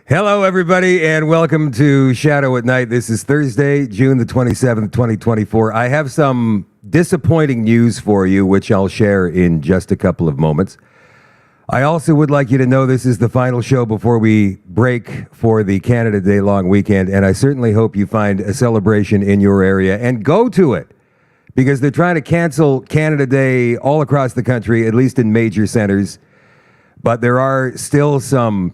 Hello, everybody, and welcome to Shadow at Night. This is Thursday, June the 27th, 2024. I have some disappointing news for you, which I'll share in just a couple of moments. I also would like you to know this is the final show before we break for the Canada Day long weekend, and I certainly hope you find a celebration in your area and go to it, because they're trying to cancel Canada Day all across the country, at least in major centers. But there are still some,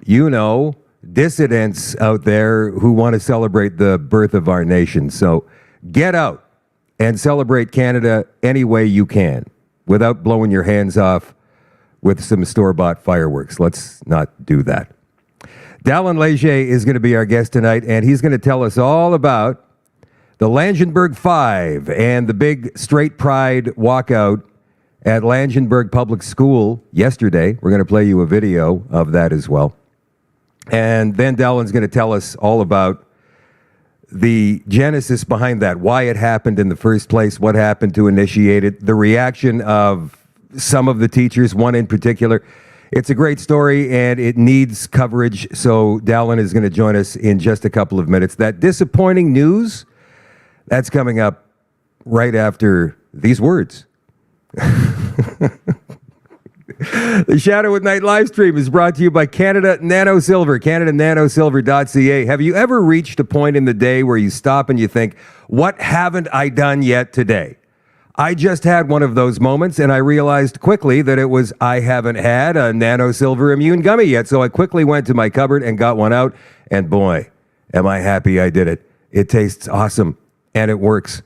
dissidents out there who want to celebrate the birth of our nation. So get out and celebrate Canada any way you can without blowing your hands off with some store-bought fireworks. Let's not do that. Dallin Leger is going to be our guest tonight, and he's going to tell us all about the Langenburg 5 and the big straight pride walkout at Langenburg Public School yesterday. We're going to play you a video of that as well. And then Dallin's going to tell us all about the genesis behind that, why it happened in the first place, what happened to initiate it, the reaction of some of the teachers, one in particular. It's a great story, and it needs coverage, so Dallin is going to join us in just a couple of minutes. That disappointing news, that's coming up right after these words. The Shadow at Night live stream is brought to you by Canada Nano Silver, CanadaNanoSilver.ca. Have you ever reached a point in the day where you stop and you think, what haven't I done yet today? I just had one of those moments, and I realized quickly that it was I haven't had a Nano Silver Immune Gummy yet. So I quickly went to my cupboard and got one out, and boy, am I happy I did it. It tastes awesome, and it works.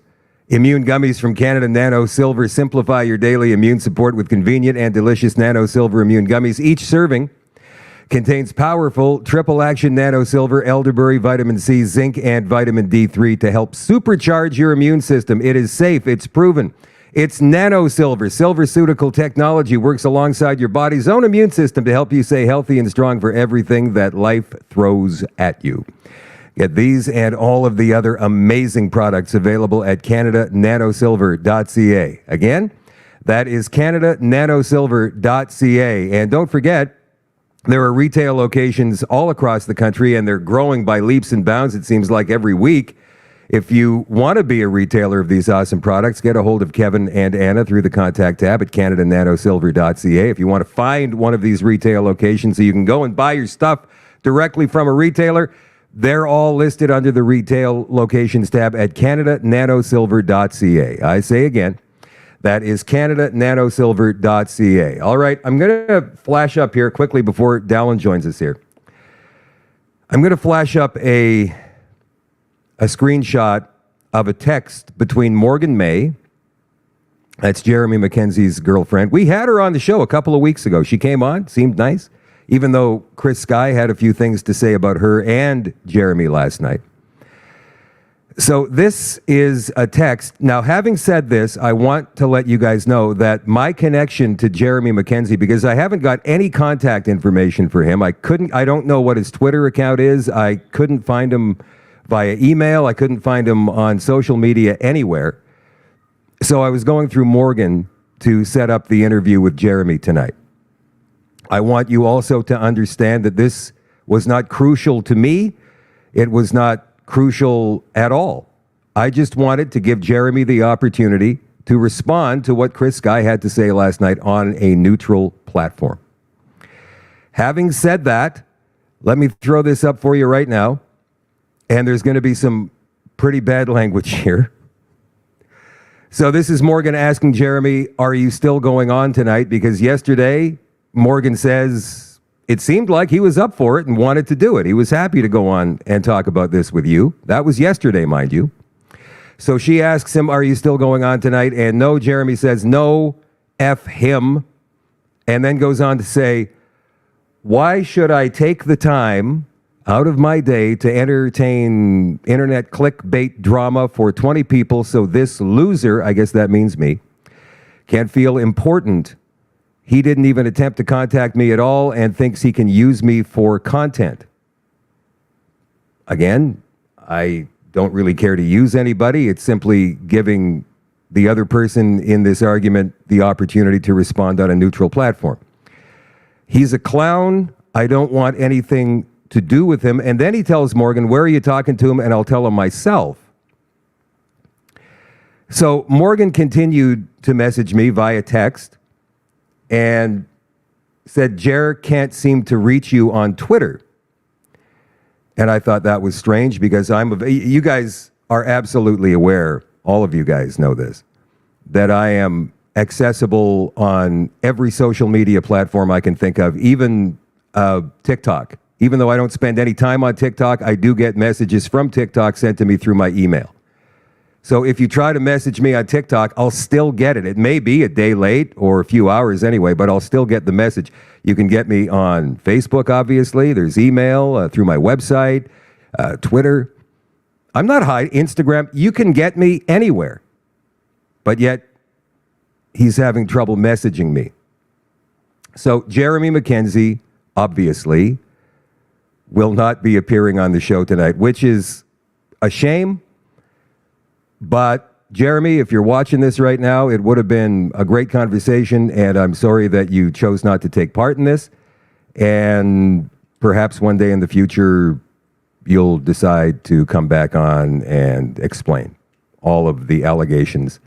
Immune gummies from Canada Nano Silver simplify your daily immune support with convenient and delicious Nano Silver immune gummies. Each serving contains powerful triple-action Nano Silver, elderberry, vitamin C, zinc, and vitamin D3 to help supercharge your immune system. It is safe. It's proven. It's Nano Silver. Silverceutical technology works alongside your body's own immune system to help you stay healthy and strong for everything that life throws at you. Get these and all of the other amazing products available at CanadaNanoSilver.ca. Again, that is CanadaNanoSilver.ca. And don't forget, there are retail locations all across the country, and they're growing by leaps and bounds, it seems like, every week. If you want to be a retailer of these awesome products, get a hold of Kevin and Anna through the contact tab at CanadaNanoSilver.ca. If you want to find one of these retail locations so you can go and buy your stuff directly from a retailer, they're all listed under the retail locations tab at CanadaNanoSilver.ca. I say again, that is CanadaNanoSilver.ca. All right, I'm going to flash up here quickly before Dallin joins us here. I'm going to flash up a screenshot of a text between Morgan May, that's Jeremy McKenzie's girlfriend. We had her on the show a couple of weeks ago. She came on, seemed nice, even though Chris Sky had a few things to say about her and Jeremy last night. So this is a text. Now, having said this, I want to let you guys know that my connection to Jeremy McKenzie, because I haven't got any contact information for him. I don't know what his Twitter account is. I couldn't find him via email. I couldn't find him on social media anywhere. So I was going through Morgan to set up the interview with Jeremy tonight. I want you also to understand that this was not crucial to me. It was not crucial at all. I just wanted to give Jeremy the opportunity to respond to what Chris Sky had to say last night on a neutral platform. Having said that, let me throw this up for you right now. And there's going to be some pretty bad language here. So this is Morgan asking Jeremy, are you still going on tonight? Because yesterday, Morgan says it seemed like he was up for it and wanted to do it. He was happy to go on and talk about this with you. That was yesterday, mind you. So she asks him, are you still going on tonight? And no, Jeremy says, no, F him. And then goes on to say, why should I take the time out of my day to entertain internet clickbait drama for 20 people so this loser, I guess that means me, can feel important? He didn't even attempt to contact me at all and thinks he can use me for content. Again, I don't really care to use anybody. It's simply giving the other person in this argument the opportunity to respond on a neutral platform. He's a clown. I don't want anything to do with him. And then he tells Morgan, where are you talking to him? And I'll tell him myself. So Morgan continued to message me via text and said, Jer can't seem to reach you on Twitter. And I thought that was strange because you guys are absolutely aware, all of you guys know this, that I am accessible on every social media platform I can think of, even TikTok. Even though I don't spend any time on TikTok, I do get messages from TikTok sent to me through my email. So if you try to message me on TikTok, I'll still get it. It may be a day late or a few hours anyway, but I'll still get the message. You can get me on Facebook, obviously. There's email, through my website, Twitter. I'm not hiding. Instagram. You can get me anywhere. But yet, he's having trouble messaging me. So Jeremy McKenzie, obviously, will not be appearing on the show tonight, which is a shame. But Jeremy, if you're watching this right now, it would have been a great conversation, and I'm sorry that you chose not to take part in this. And perhaps one day in the future, you'll decide to come back on and explain all of the allegations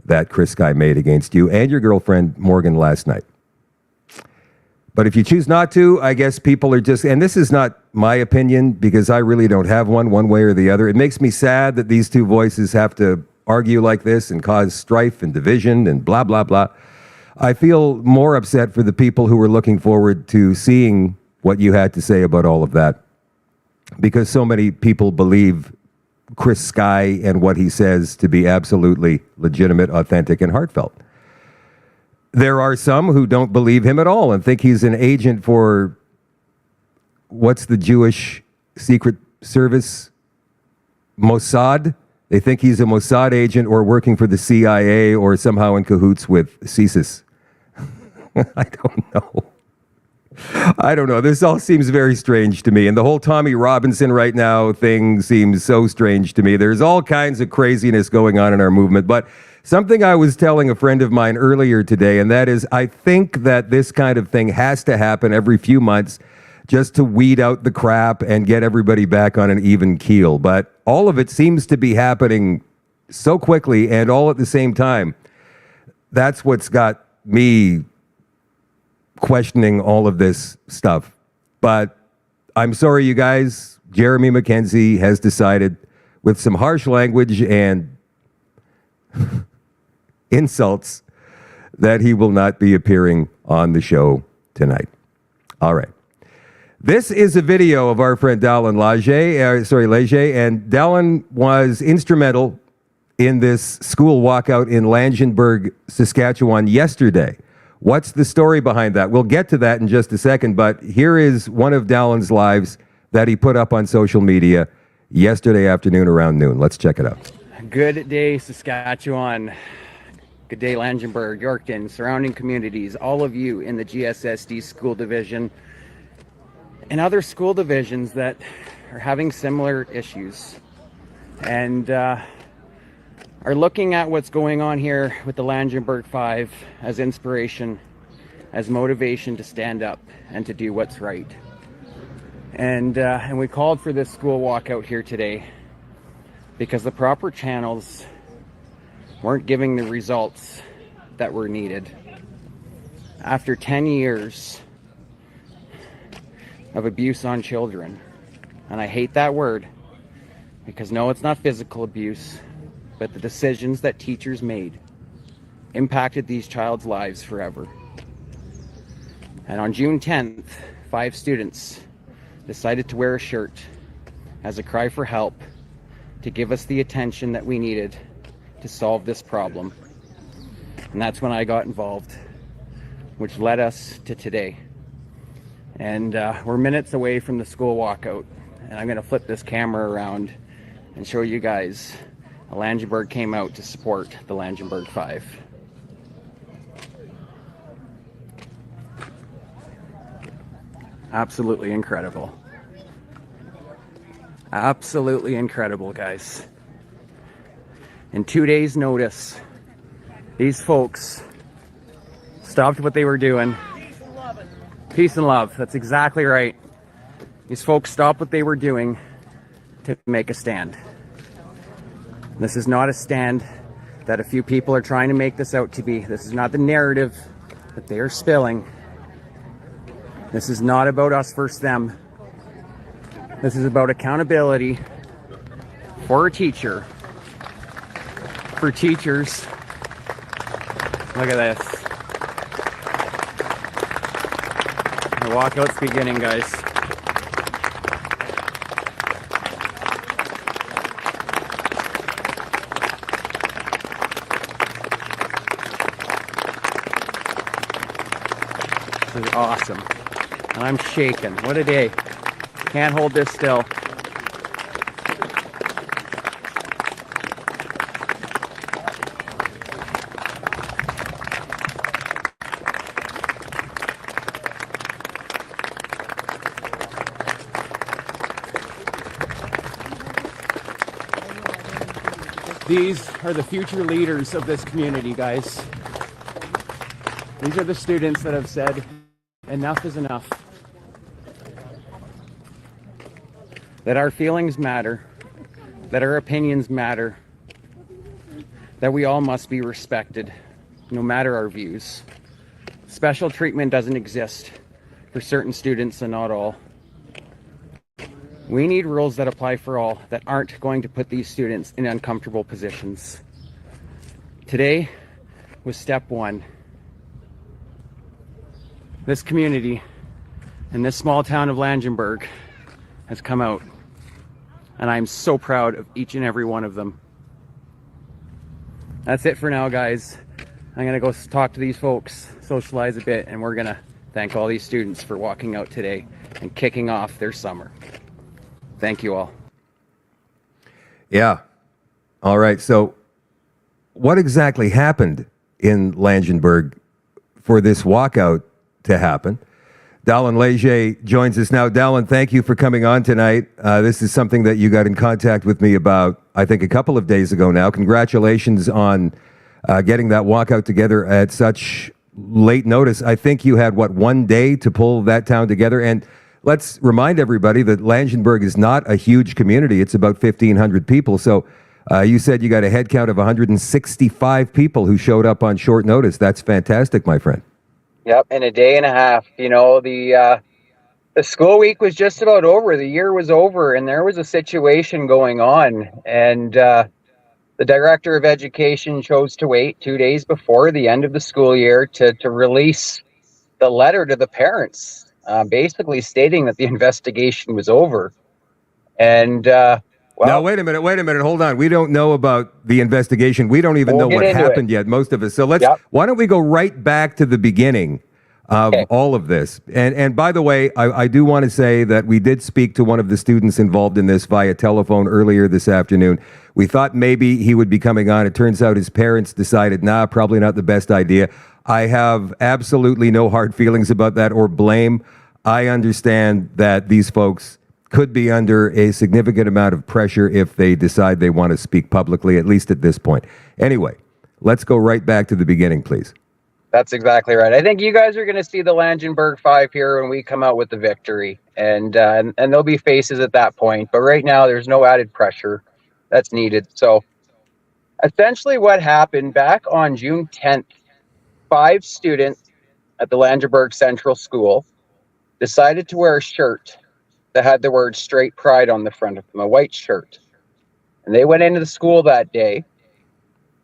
that Chris Sky made against you and your girlfriend, Morgan, last night. But if you choose not to, I guess people are just, and this is not my opinion because I really don't have one way or the other. It makes me sad that these two voices have to argue like this and cause strife and division and blah, blah, blah. I feel more upset for the people who were looking forward to seeing what you had to say about all of that, because so many people believe Chris Sky and what he says to be absolutely legitimate, authentic, and heartfelt. There are some who don't believe him at all and think he's an agent for, what's the Jewish secret service? Mossad? They think he's a Mossad agent or working for the CIA or somehow in cahoots with CSIS. I don't know. This all seems very strange to me. And the whole Tommy Robinson right now thing seems so strange to me. There's all kinds of craziness going on in our movement. But something I was telling a friend of mine earlier today, and that is I think that this kind of thing has to happen every few months just to weed out the crap and get everybody back on an even keel. But all of it seems to be happening so quickly and all at the same time. That's what's got me questioning all of this stuff. But I'm sorry, you guys. Jeremy McKenzie has decided, with some harsh language and insults, that he will not be appearing on the show tonight. All right. This is a video of our friend Dallin Leger, and Dallin was instrumental in this school walkout in Langenburg, Saskatchewan yesterday. What's the story behind that? We'll get to that in just a second, but here is one of Dallin's lives that he put up on social media yesterday afternoon around noon. Let's check it out. Good day, Saskatchewan. Good day, Langenburg, Yorkton, surrounding communities, all of you in the GSSD school division and other school divisions that are having similar issues and are looking at what's going on here with the Langenburg 5 as inspiration, as motivation to stand up and to do what's right. And we called for this school walkout here today because the proper channels weren't giving the results that were needed. After 10 years of abuse on children, and I hate that word because no, it's not physical abuse, but the decisions that teachers made impacted these child's lives forever. And on June 10th, 5 students decided to wear a shirt as a cry for help to give us the attention that we needed to solve this problem. And that's when I got involved, which led us to today. And we're minutes away from the school walkout. And I'm gonna flip this camera around and show you guys Langenburg came out to support the Langenburg 5. Absolutely incredible. Absolutely incredible, guys. In 2 days' notice, these folks stopped what they were doing. Peace and love. That's exactly right. These folks stopped what they were doing to make a stand. This is not a stand that a few people are trying to make this out to be. This is not the narrative that they are spilling. This is not about us versus them. This is about accountability for a teacher. For teachers. Look at this. The walkout's beginning, guys. This is awesome. And I'm shaking. What a day. Can't hold this still. These are the future leaders of this community, guys. These are the students that have said, enough is enough. That our feelings matter, that our opinions matter, that we all must be respected, no matter our views. Special treatment doesn't exist for certain students and not all. We need rules that apply for all, that aren't going to put these students in uncomfortable positions. Today was step one. This community in this small town of Langenburg has come out, and I'm so proud of each and every one of them. That's it for now, guys. I'm gonna go talk to these folks, socialize a bit, and we're gonna thank all these students for walking out today and kicking off their summer. Thank you all. Yeah. All right. So what exactly happened in Langenburg for this walkout to happen? Dallin Leger joins us now. Dallin, thank you for coming on tonight. This is something that you got in contact with me about, I think, a couple of days ago now. Congratulations on getting that walkout together at such late notice. I think you had, what, 1 day to pull that town together? And let's remind everybody that Langenburg is not a huge community. It's about 1,500 people. So you said you got a head count of 165 people who showed up on short notice. That's fantastic, my friend. Yep, in a day and a half. You know, the school week was just about over. The year was over, and there was a situation going on. And the director of education chose to wait 2 days before the end of the school year to release the letter to the parents, basically stating that the investigation was over. And now, wait a minute. Hold on. We don't know about the investigation. We don't even know what happened yet, most of us. So why don't we go right back to the beginning of all of this? And by the way, I do want to say that we did speak to one of the students involved in this via telephone earlier this afternoon. We thought maybe he would be coming on. It turns out his parents decided, nah, probably not the best idea. I have absolutely no hard feelings about that or blame. I understand that these folks could be under a significant amount of pressure if they decide they want to speak publicly, at least at this point. Anyway, let's go right back to the beginning, please. That's exactly right. I think you guys are going to see the Langenburg 5 here when we come out with the victory. And there'll be faces at that point. But right now, there's no added pressure that's needed. So essentially what happened back on June 10th, 5 students at the Langenburg Central School decided to wear a shirt that had the word straight pride on the front of them, a white shirt. And they went into the school that day,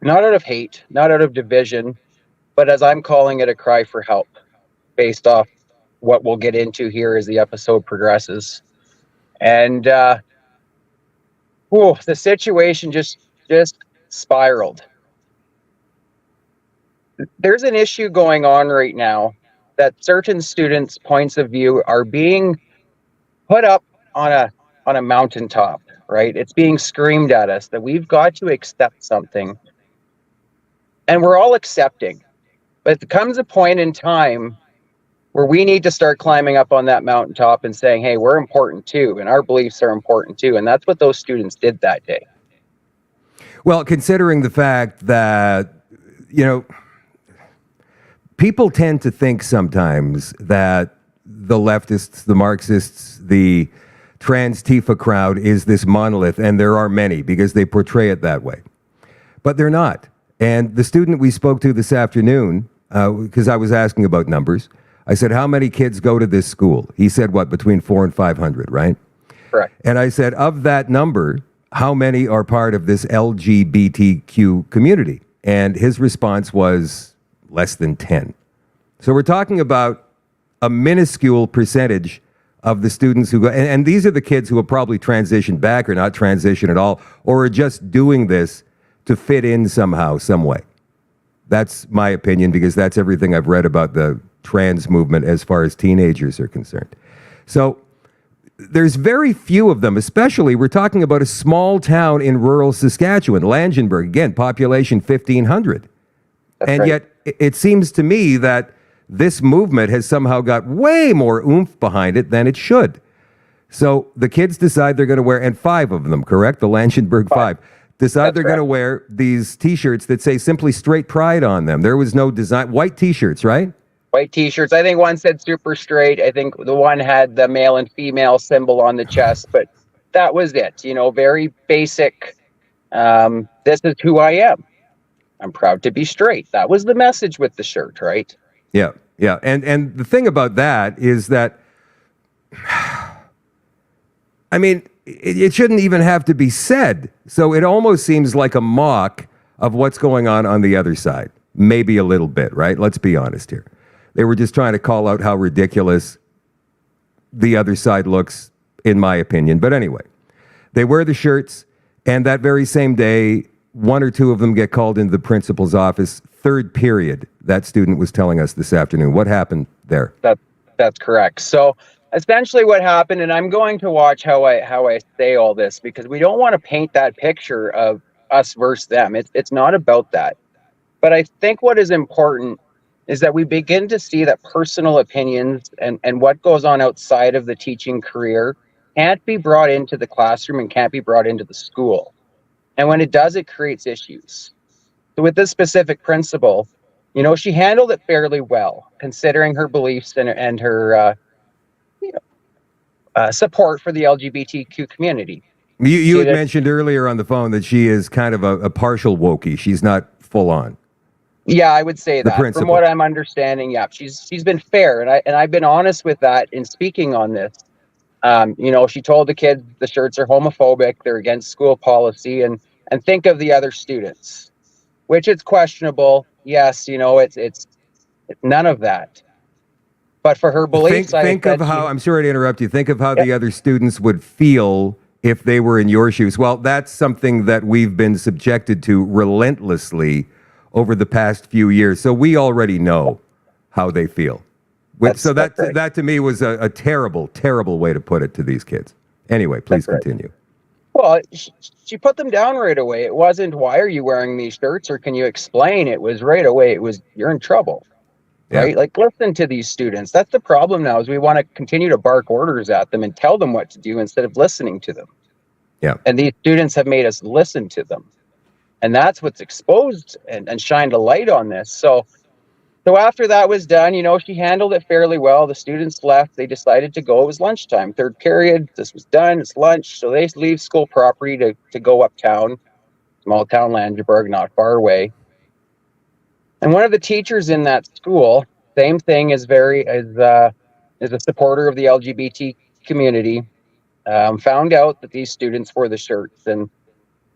not out of hate, not out of division, but as I'm calling it, a cry for help, based off what we'll get into here as the episode progresses. And the situation just spiraled. There's an issue going on right now that certain students' points of view are being put up on a mountaintop, right? It's being screamed at us that we've got to accept something. And we're all accepting. But there comes a point in time where we need to start climbing up on that mountaintop and saying, hey, we're important too, and our beliefs are important too. And that's what those students did that day. Well, considering the fact that, you know, people tend to think sometimes that the leftists, the Marxists, the trans Tifa crowd is this monolith, and there are many because they portray it that way. But they're not. And the student we spoke to this afternoon, because I was asking about numbers, I said, how many kids go to this school? He said, what, between 400 and 500, right? Correct. And I said, of that number, how many are part of this LGBTQ community? And his response was less than 10. So we're talking about a minuscule percentage of the students who go, and these are the kids who will probably transition back or not transition at all, or are just doing this to fit in somehow, some way. That's my opinion, because that's everything I've read about the trans movement as far as teenagers are concerned. So there's very few of them, especially we're talking about a small town in rural Saskatchewan, Langenburg, again, population 1,500. And right. yet it seems to me that this movement has somehow got way more oomph behind it than it should. So the kids decide they're going to wear, and 5 of them, correct? The Langenburg 5, decide they're going to wear these T-shirts that say simply straight pride on them. There was no design, white T-shirts, right? White T-shirts. I think one said super straight. I think the one had the male and female symbol on the chest, but that was it. You know, very basic. This is who I am. I'm proud to be straight. That was the message with the shirt, right? Yeah, yeah. And the thing about that is that, I mean, it shouldn't even have to be said. So it almost seems like a mock of what's going on the other side. Maybe a little bit, right? Let's be honest here. They were just trying to call out how ridiculous the other side looks, in my opinion. But anyway, they wear the shirts, and that very same day, 1 or 2 of them get called into the principal's office. 3rd period, that student was telling us this afternoon. What happened there? That's correct. So essentially what happened, and I'm going to watch how I say all this, because we don't want to paint that picture of us versus them. It's not about that. But I think what is important is that we begin to see that personal opinions and what goes on outside of the teaching career can't be brought into the classroom and can't be brought into the school. And when it does, it creates issues. So with this specific principal, you know, she handled it fairly well, considering her beliefs and her support for the LGBTQ community. You had mentioned earlier on the phone that she is kind of a partial wokie. She's not full on. Yeah, I would say that. Principal. From what I'm understanding, yeah, she's been fair, and I've been honest with that in speaking on this. You know, she told the kids the shirts are homophobic, they're against school policy, and think of the other students, which it's questionable. Yes, you know, it's none of that. But for her beliefs, think of how, I'm sorry to interrupt you, think of how the other students would feel if they were in your shoes. Well, that's something that we've been subjected to relentlessly over the past few years. So we already know how they feel. So that to me was a terrible, terrible way to put it to these kids. Anyway, please continue. Well, she put them down right away. It wasn't, why are you wearing these shirts, or can you explain? It was right away. It was, you're in trouble. Right? Like, listen to these students. That's the problem now, is we want to continue to bark orders at them and tell them what to do instead of listening to them. Yeah. And these students have made us listen to them. And that's what's exposed and shined a light on this. So after that was done, you know, she handled it fairly well. The students left. They decided to go. It was lunchtime, 3rd period. This was done. It's lunch. So they leave school property to go uptown, small town Langenburg, not far away. And one of the teachers in that school, same thing, is a supporter of the LGBT community, found out that these students wore the shirts, and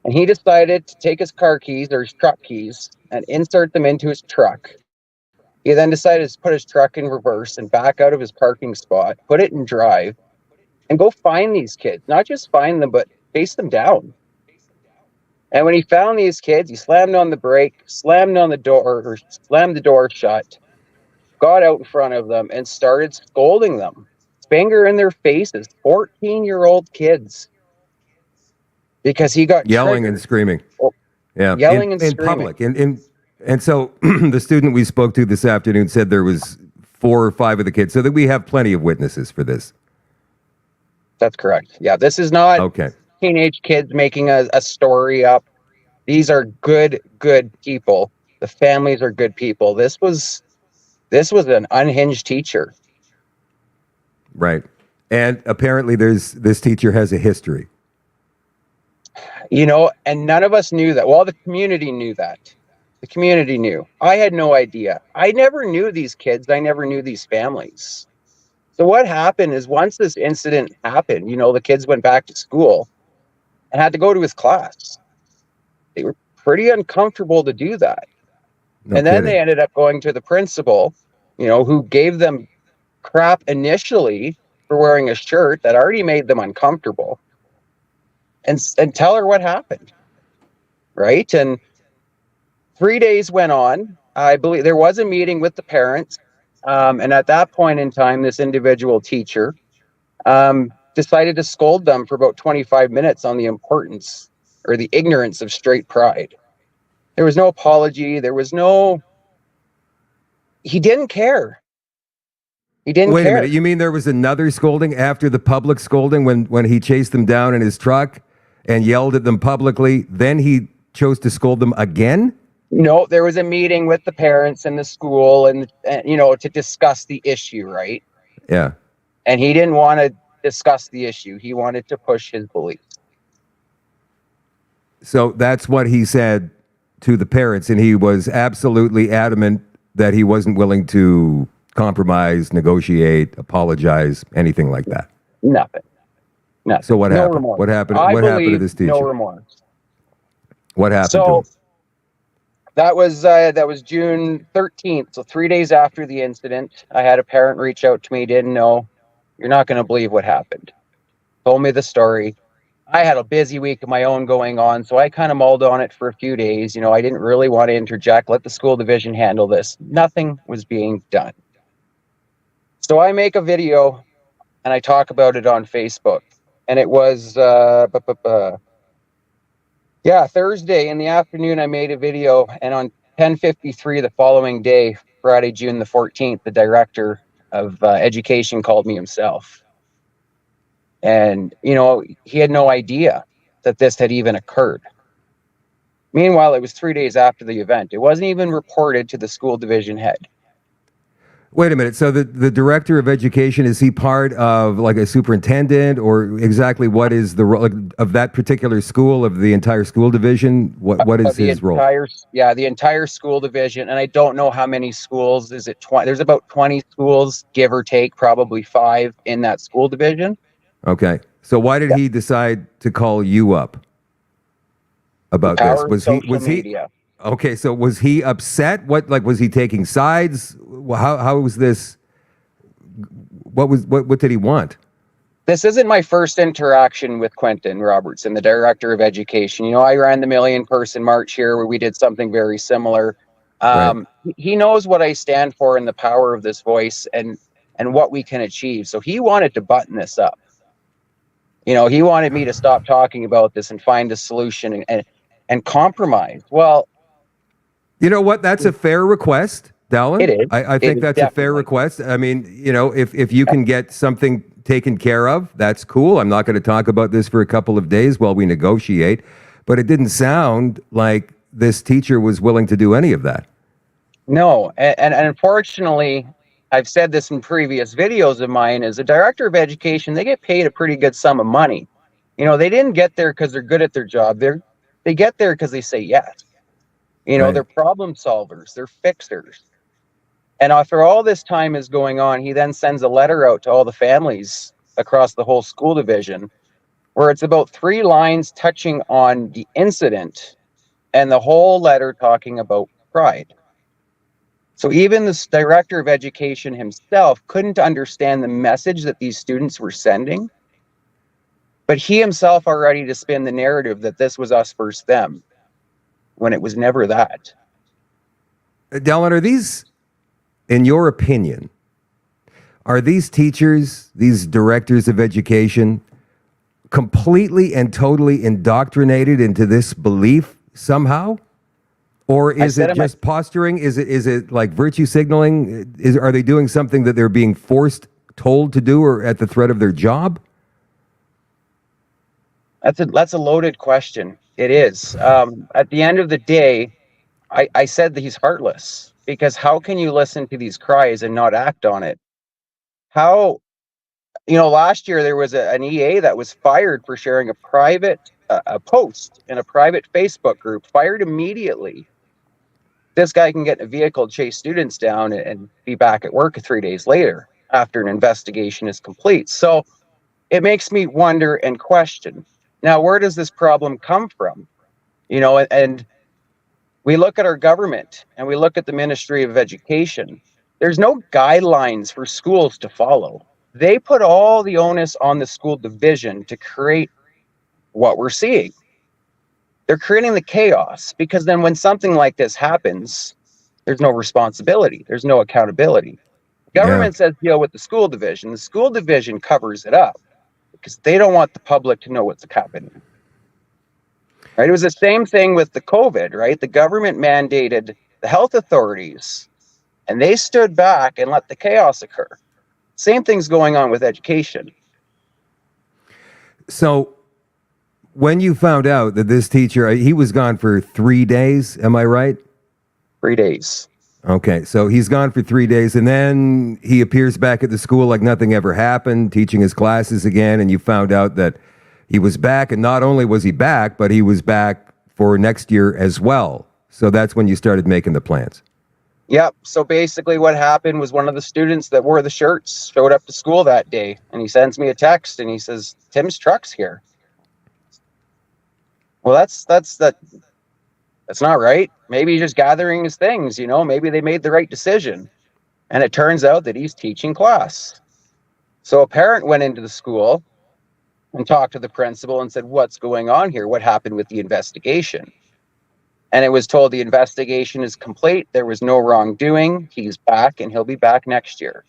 he decided to take his car keys, or his truck keys, and insert them into his truck. He then decided to put his truck in reverse and back out of his parking spot, put it in drive, and go find these kids. Not just find them, but face them down. And when he found these kids, he slammed on the brake, slammed on the door, or slammed the door shut, got out in front of them, and started scolding them. Finger in their faces, 14-year-old kids. Because he got yelling triggered. And screaming. Yeah, yelling and in screaming. public. And so the student we spoke to this afternoon said there was 4 or 5 of the kids, so that we have plenty of witnesses for this. That's correct. Yeah, this is not teenage kids making a story up. These are good people. The families are good people. This was an unhinged teacher. Right. And apparently this teacher has a history. And none of us knew that. Well, the community knew that. The community knew. I had no idea. I never knew these kids. I never knew these families. So what happened is once this incident happened, the kids went back to school and had to go to his class. They were pretty uncomfortable to do that. No and then kidding. they ended up going to the principal, who gave them crap initially for wearing a shirt that already made them uncomfortable, and tell her what happened. Right. And 3 days went on. I believe there was a meeting with the parents. And at that point in time, this individual teacher decided to scold them for about 25 minutes on the importance or the ignorance of straight pride. There was no apology. He didn't care. He didn't Wait a care. minute. You mean there was another scolding after the public scolding when he chased them down in his truck and yelled at them publicly? Then he chose to scold them again? No, there was a meeting with the parents and the school and to discuss the issue, right? Yeah. And he didn't want to discuss the issue. He wanted to push his beliefs. So that's what he said to the parents, and he was absolutely adamant that he wasn't willing to compromise, negotiate, apologize, anything like that. Nothing. So what No happened? remorse. What happened? I What happened to believe this teacher? No remorse. What happened to So him? that was June 13th. So 3 days after the incident, I had a parent reach out to me. Didn't know. You're not going to believe what happened. Told me the story. I had a busy week of my own going on, so I kind of mulled on it for a few days. I didn't really want to interject. Let the school division handle this. Nothing was being done. So I make a video and I talk about it on Facebook. And it was Thursday in the afternoon I made a video, and on 10:53 the following day, Friday, June the 14th, the director of education called me himself. And, he had no idea that this had even occurred. Meanwhile, it was 3 days after the event. It wasn't even reported to the school division head. Wait a minute. So the director of education, is he part of like a superintendent, or exactly what is the role of that particular school, of the entire school division? What is his role? The entire school division. And I don't know how many schools. Is it 20? There's about 20 schools, give or take, probably 5 in that school division. Okay. So why did he decide to call you up about this? Was he okay? So was he upset? Was he taking sides? How was this? What did he want? This isn't my first interaction with Quentin Robertson, the director of education. I ran the Million Person March here where we did something very similar. Right. He knows what I stand for and the power of this voice and what we can achieve. So he wanted to button this up. He wanted me to stop talking about this and find a solution and compromise. Well, you know what? That's a fair request, Dallin. It is. I think that's a fair request. I mean, if you can get something taken care of, that's cool. I'm not going to talk about this for a couple of days while we negotiate, but it didn't sound like this teacher was willing to do any of that. No, and unfortunately, I've said this in previous videos of mine, as a director of education, they get paid a pretty good sum of money. They didn't get there because they're good at their job. They get there because they say yes. Right. They're problem solvers, they're fixers. And after all this time is going on, he then sends a letter out to all the families across the whole school division, where it's about 3 lines touching on the incident and the whole letter talking about pride. So even the director of education himself couldn't understand the message that these students were sending, but he himself are ready to spin the narrative that this was us versus them, when it was never that. Dallin, are these, in your opinion, are these teachers, these directors of education, completely and totally indoctrinated into this belief somehow? Or is it just posturing? Is it like virtue signaling? Are they doing something that they're being told to do, or at the threat of their job? That's a loaded question. It is. At the end of the day, I said that he's heartless, because how can you listen to these cries and not act on it? How Last year there was an EA that was fired for sharing a post in a private Facebook group, fired immediately. This guy can get in a vehicle, chase students down, and be back at work 3 days later after an investigation is complete. So it makes me wonder and question, now, where does this problem come from? And we look at our government and we look at the Ministry of Education. There's no guidelines for schools to follow. They put all the onus on the school division to create what we're seeing. They're creating the chaos, because then when something like this happens, there's no responsibility. There's no accountability. The government says deal with the school division. The school division covers it up because they don't want the public to know what's happening. Right? It was the same thing with the COVID, right? The government mandated the health authorities, and they stood back and let the chaos occur. Same thing's going on with education. So when you found out that this teacher, he was gone for 3 days, am I right? 3 days. Okay, so he's gone for 3 days, and then he appears back at the school like nothing ever happened, teaching his classes again, and you found out that he was back, and not only was he back, but he was back for next year as well. So that's when you started making the plans. Yep. So basically what happened was one of the students that wore the shirts showed up to school that day, and he sends me a text and he says, "Tim's truck's here." Well, that's not right. Maybe he's just gathering his things, maybe they made the right decision. And it turns out that he's teaching class. So a parent went into the school and talked to the principal and said, "What's going on here? What happened with the investigation?" And it was told the investigation is complete. There was no wrongdoing. He's back, and he'll be back next year.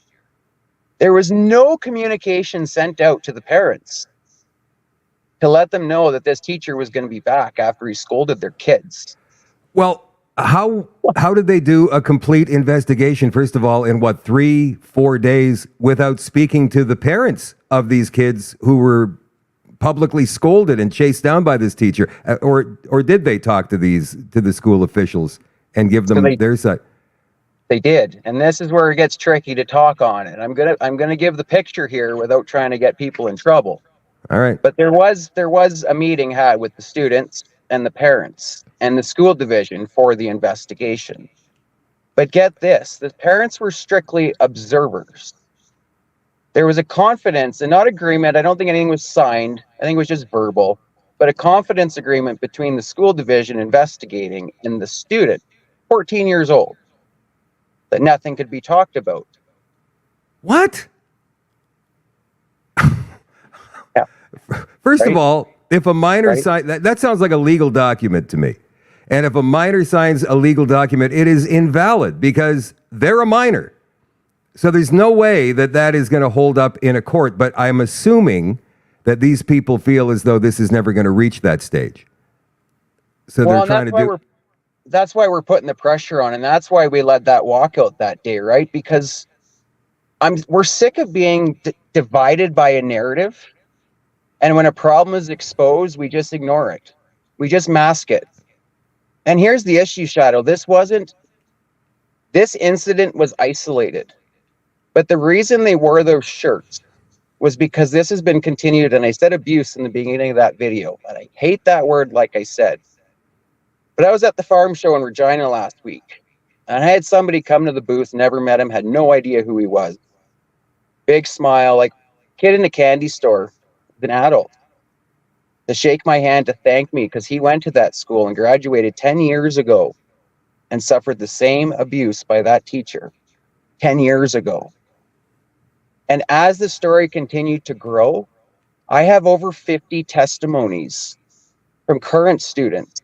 There was no communication sent out to the parents to let them know that this teacher was going to be back after he scolded their kids. Well, how did they do a complete investigation, first of all, in 3-4 days without speaking to the parents of these kids who were publicly scolded and chased down by this teacher? Or did they talk to the school officials and give them their side? They did, and this is where it gets tricky to talk on it. I'm gonna give the picture here without trying to get people in trouble. All right. But there was a meeting had with the students and the parents and the school division for the investigation. But get this, the parents were strictly observers. There was a confidence and not agreement. I don't think anything was signed. I think it was just verbal, but a confidence agreement between the school division investigating and the student, 14 years old, that nothing could be talked about. What? Yeah. First of all, if a minor signs, that sounds like a legal document to me. And if a minor signs a legal document, it is invalid because they're a minor. So there's no way that is going to hold up in a court. But I'm assuming that these people feel as though this is never going to reach that stage. So they're trying to do. That's why we're putting the pressure on, and that's why we led that walkout that day, right? Because we're sick of being divided by a narrative. And when a problem is exposed, we just ignore it. We just mask it. And here's the issue, Shadow. This incident was isolated. But the reason they wore those shirts was because this has been continued. And I said abuse in the beginning of that video. And I hate that word, like I said. But I was at the farm show in Regina last week. And I had somebody come to the booth, never met him, had no idea who he was. Big smile, like kid in a candy store. An adult, to shake my hand, to thank me because he went to that school and graduated 10 years ago and suffered the same abuse by that teacher 10 years ago. And as the story continued to grow, I have over 50 testimonies from current students,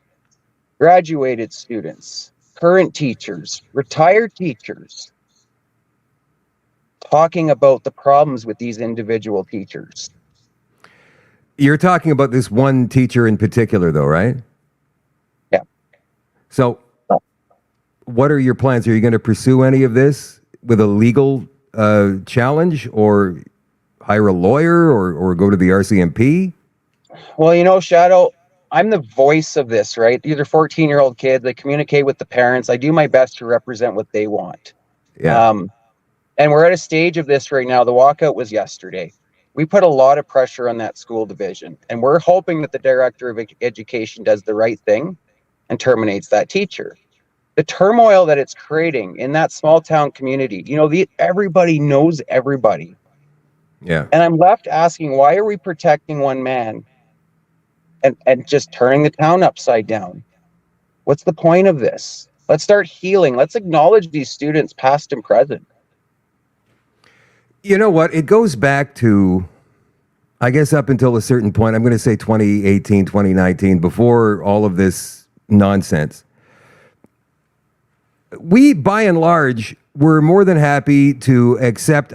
graduated students, current teachers, retired teachers, talking about the problems with these individual teachers. You're talking about this one teacher in particular, though, right? Yeah. So what are your plans? Are you going to pursue any of this with a legal challenge, or hire a lawyer, or go to the RCMP? Well, Shadow, I'm the voice of this, right? These are 14-year-old kids. They communicate with the parents. I do my best to represent what they want. Yeah. And we're at a stage of this right now. The walkout was yesterday. We put a lot of pressure on that school division, and we're hoping that the director of education does the right thing and terminates that teacher. The turmoil that it's creating in that small town community, everybody knows everybody. Yeah. And I'm left asking, why are we protecting one man and just turning the town upside down? What's the point of this? Let's start healing. Let's acknowledge these students, past and present. You know what? It goes back to, I guess, up until a certain point. I'm going to say 2018, 2019, before all of this nonsense. We, by and large, were more than happy to accept.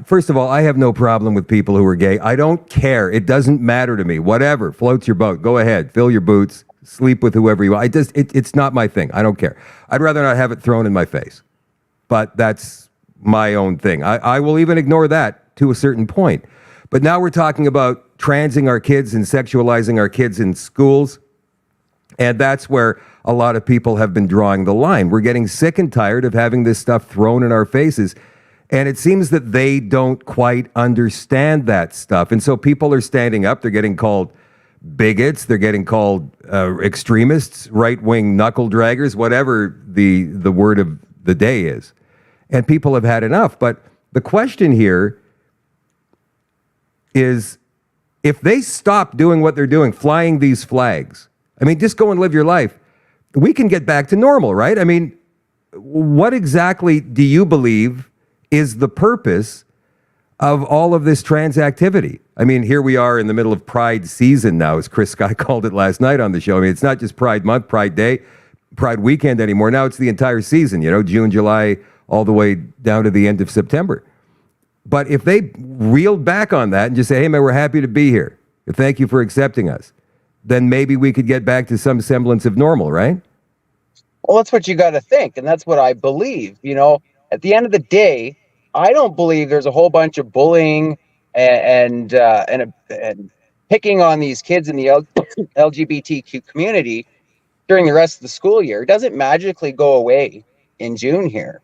First of all, I have no problem with people who are gay. I don't care. It doesn't matter to me. Whatever. Floats your boat. Go ahead. Fill your boots. Sleep with whoever you want. It's not my thing. I don't care. I'd rather not have it thrown in my face. But that's my own thing. I will even ignore that to a certain point. But now we're talking about transing our kids and sexualizing our kids in schools. And that's where a lot of people have been drawing the line. We're getting sick and tired of having this stuff thrown in our faces. And it seems that they don't quite understand that stuff. And so people are standing up. They're getting called bigots. They're getting called extremists, right-wing knuckle draggers, whatever the word of the day is. And people have had enough. But the question here is, if they stop doing what they're doing, flying these flags, just go and live your life, we can get back to normal, right? What exactly do you believe is the purpose of all of this trans activity? Here we are in the middle of Pride season now, as Chris Sky called it last night on the show. It's not just Pride Month, Pride Day, Pride Weekend anymore. Now it's the entire season, June, July, all the way down to the end of September. But if they reeled back on that and just say, hey, man, we're happy to be here. Thank you for accepting us. Then maybe we could get back to some semblance of normal, right? Well, that's what you got to think. And that's what I believe. At the end of the day, I don't believe there's a whole bunch of bullying and picking on these kids in the LGBTQ community during the rest of the school year. It doesn't magically go away in June here,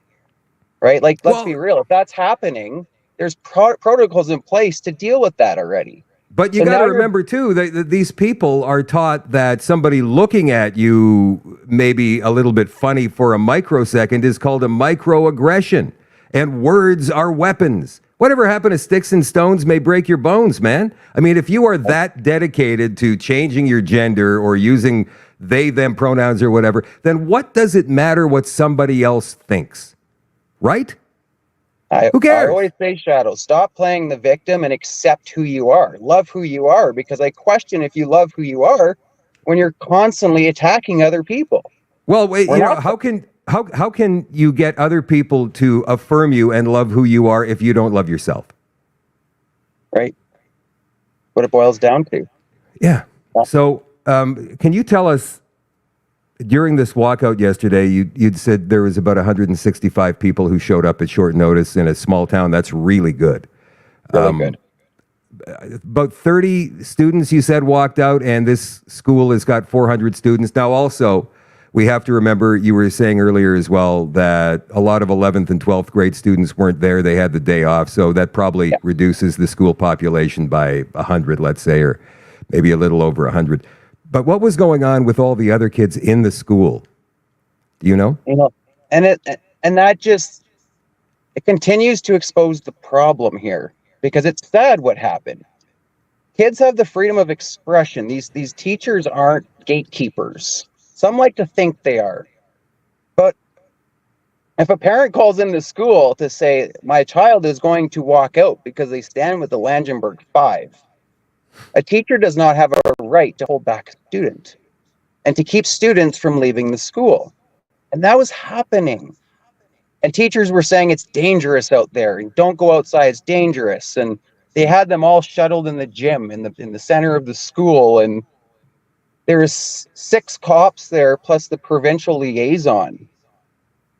right? Let's be real. If that's happening, there's protocols in place to deal with that already. But you got to remember, too, that these people are taught that somebody looking at you maybe a little bit funny for a microsecond is called a microaggression. And words are weapons. Whatever happened to sticks and stones may break your bones, man. If you are that dedicated to changing your gender or using they, them pronouns or whatever, then what does it matter what somebody else thinks? Right? Who cares? I always say, Shadow, stop playing the victim and accept who you are. Love who you are, because I question if you love who you are when you're constantly attacking other people. Well, wait, how can you get other people to affirm you and love who you are if you don't love yourself? Right. What it boils down to. Yeah. So can you tell us, during this walkout yesterday, you'd said there was about 165 people who showed up at short notice in a small town. That's really good. Really good. About 30 students, you said, walked out, and this school has got 400 students. Now, also, we have to remember, you were saying earlier as well, that a lot of 11th and 12th grade students weren't there. They had the day off, so that probably reduces the school population by 100, let's say, or maybe a little over 100. But what was going on with all the other kids in the school? Do you know? And that just, it continues to expose the problem here, because it's sad what happened. Kids have the freedom of expression. These teachers aren't gatekeepers. Some like to think they are. But if a parent calls into school to say, my child is going to walk out because they stand with the Langenberg 5, a teacher does not have a right to hold back a student and to keep students from leaving the school. And that was happening. And teachers were saying it's dangerous out there and don't go outside, it's dangerous. And they had them all shuttled in the gym in the center of the school. And there was 6 cops there plus the provincial liaison.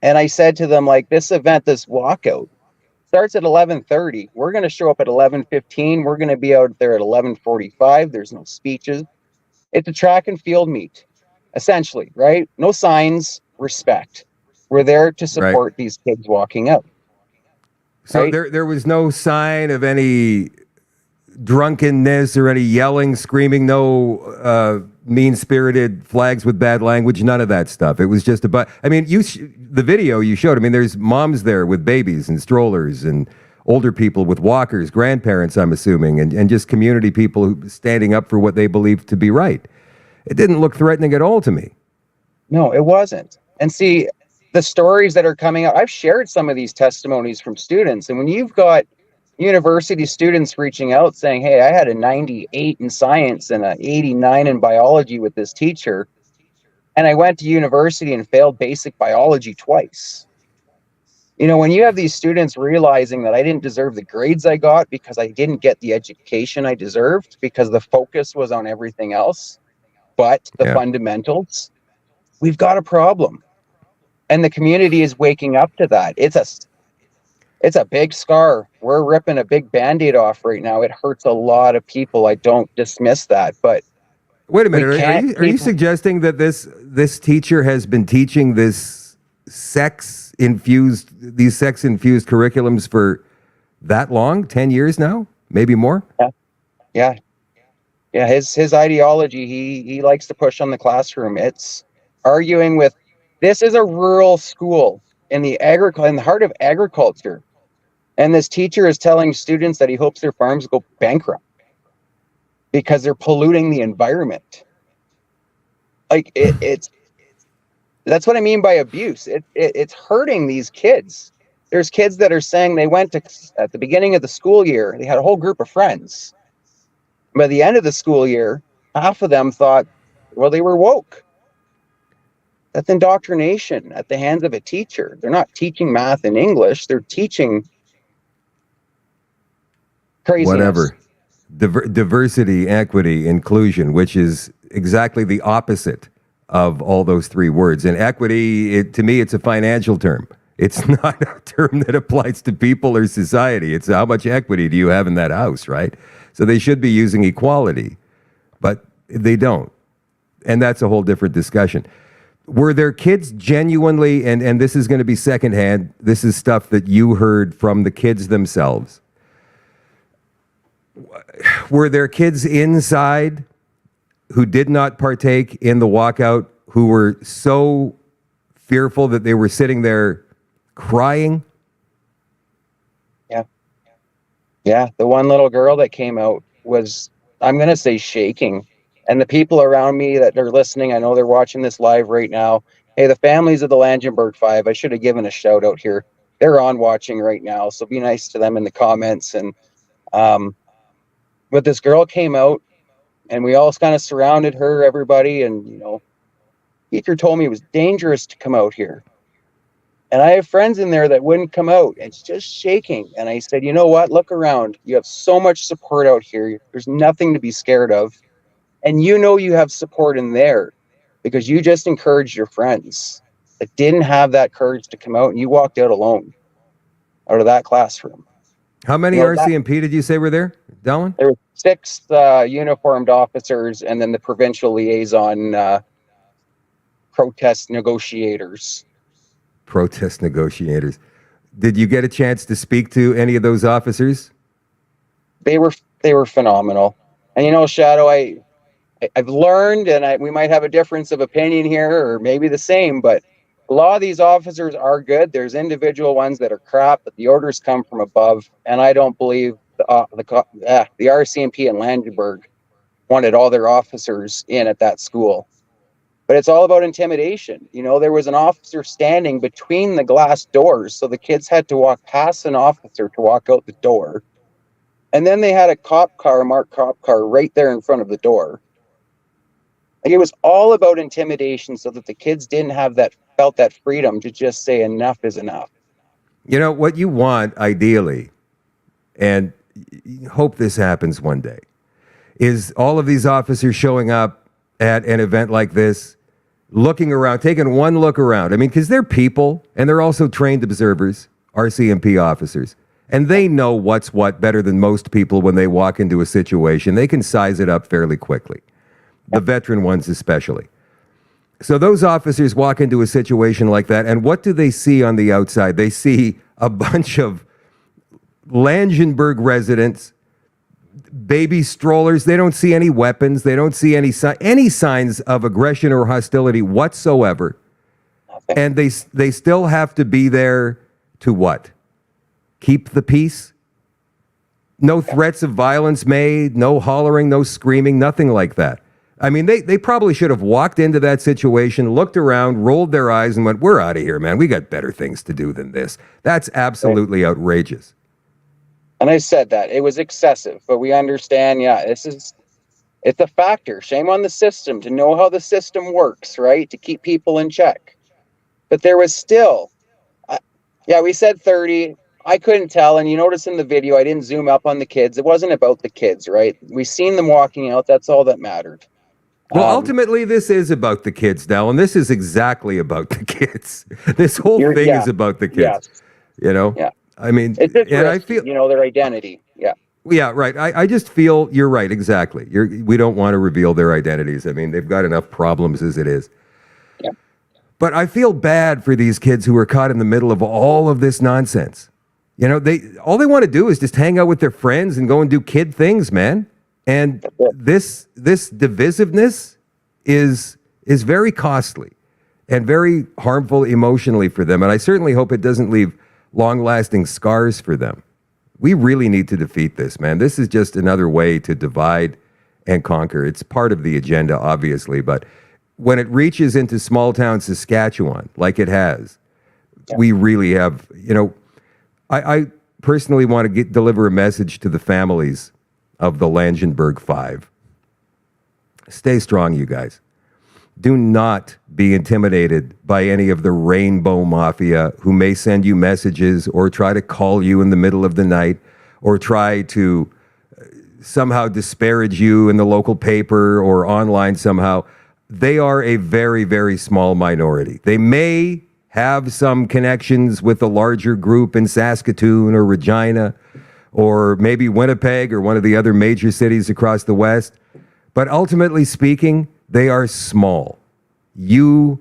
And I said to them, this event, this walkout, starts at 11:30. We're going to show up at 11:15. We're going to be out there at 11:45. There's no speeches. It's a track and field meet, essentially, right? No signs, respect. We're there to support these kids walking out. So right? there was no sign of any drunkenness or any yelling, screaming, no mean-spirited flags with bad language, none of that stuff. It was just about, I mean, the video you showed, I mean, there's moms there with babies and strollers and older people with walkers, grandparents, I'm assuming, and just community people who standing up for what they believe to be right. It didn't look threatening at all to me. No, it wasn't. And see, the stories that are coming out, I've shared some of these testimonies from students. And when you've got university students reaching out saying, hey, I had a 98 in science and an 89 in biology with this teacher, and I went to university and failed basic biology twice. You know, when you have these students realizing that I didn't deserve the grades I got because I didn't get the education I deserved because the focus was on everything else but the fundamentals, we've got a problem. And the community is waking up to that. It's a big scar. We're ripping a big Band-Aid off right now. It hurts a lot of people. I don't dismiss that, but wait a minute. Are you suggesting that this teacher has been teaching these sex-infused curriculums for that long? 10 years now? Maybe more? Yeah. His ideology, he likes to push on the classroom. It's arguing with, this is a rural school in the heart of agriculture. And this teacher is telling students that he hopes their farms go bankrupt because they're polluting the environment. Like it's that's what I mean by abuse. It's hurting these kids. There's kids that are saying they went to, at the beginning of the school year, they had a whole group of friends. By the end of the school year, half of them thought, well, they were woke. That's indoctrination at the hands of a teacher. They're not teaching math and English. They're teaching craziness. Whatever. Diversity, equity, inclusion, which is exactly the opposite of all those three words. And equity, to me, it's a financial term. It's not a term that applies to people or society. It's how much equity do you have in that house, right? So they should be using equality, but they don't. And that's a whole different discussion. Were there kids genuinely, and this is going to be secondhand, this is stuff that you heard from the kids themselves. Were there kids inside who did not partake in the walkout, who were so fearful that they were sitting there crying? Yeah, the one little girl that came out was, I'm going to say, shaking. And the people around me that are listening, I know they're watching this live right now. Hey, the families of the Langenberg Five, I should have given a shout out here. They're on watching right now, so be nice to them in the comments. And but this girl came out, and we all kind of surrounded her, everybody, and teacher told me it was dangerous to come out here. And I have friends in there that wouldn't come out. It's just shaking. And I said, you know what? Look around. You have so much support out here. There's nothing to be scared of. And you have support in there because you just encouraged your friends that didn't have that courage to come out, and you walked out alone out of that classroom. How many RCMP did you say were there, Dallin? There were 6 uniformed officers and then the provincial liaison protest negotiators. Did you get a chance to speak to any of those officers? They were phenomenal. And Shadow, I've learned, and we might have a difference of opinion here, or maybe the same, but a lot of these officers are good. There's individual ones that are crap, but the orders come from above. And I don't believe the RCMP in Langenberg wanted all their officers in at that school. But it's all about intimidation. There was an officer standing between the glass doors, so the kids had to walk past an officer to walk out the door. And then they had a marked cop car right there in front of the door. Like, it was all about intimidation so that the kids didn't felt that freedom to just say enough is enough. What you want, ideally, and hope this happens one day, is all of these officers showing up at an event like this, looking around, taking one look around. I mean, because they're people, and they're also trained observers, RCMP officers, and they know what's what better than most people when they walk into a situation. They can size it up fairly quickly, the veteran ones especially. So those officers walk into a situation like that, and what do they see on the outside? They see a bunch of Langenberg residents baby strollers. They don't see any weapons. They don't see any signs of aggression or hostility whatsoever. And they still have to be there to what? Keep the peace? No threats of violence made, no hollering, no screaming, nothing like that. I mean, they probably should have walked into that situation, looked around, rolled their eyes, and went, we're out of here, man. We got better things to do than this. That's absolutely outrageous. And I said that. It was excessive, but we understand, it's a factor. Shame on the system to know how the system works, right? To keep people in check. But there was still, we said 30. I couldn't tell. And you notice in the video, I didn't zoom up on the kids. It wasn't about the kids, right? We seen them walking out. That's all that mattered. Well, ultimately, this is about the kids now, and this is exactly about the kids. This whole thing is about the kids. Yes. You know? Yeah. I mean, it's and risky, I feel, their identity. Yeah. Yeah, right. I just feel you're right. Exactly. We don't want to reveal their identities. I mean, they've got enough problems as it is. Yeah. But I feel bad for these kids who are caught in the middle of all of this nonsense. You know, all they want to do is just hang out with their friends and go and do kid things, man. And this divisiveness is very costly and very harmful emotionally for them. And I certainly hope it doesn't leave long-lasting scars for them. We really need to defeat this, man. This is just another way to divide and conquer. It's part of the agenda, obviously, but when it reaches into small-town Saskatchewan, like it has, we really have, I personally want to deliver a message to the families of the Langenberg Five. Stay strong, you guys. Do not be intimidated by any of the rainbow mafia who may send you messages or try to call you in the middle of the night or try to somehow disparage you in the local paper or online somehow. They are a very, very small minority. They may have some connections with a larger group in Saskatoon or Regina or maybe Winnipeg or one of the other major cities across the West. But ultimately speaking, they are small. You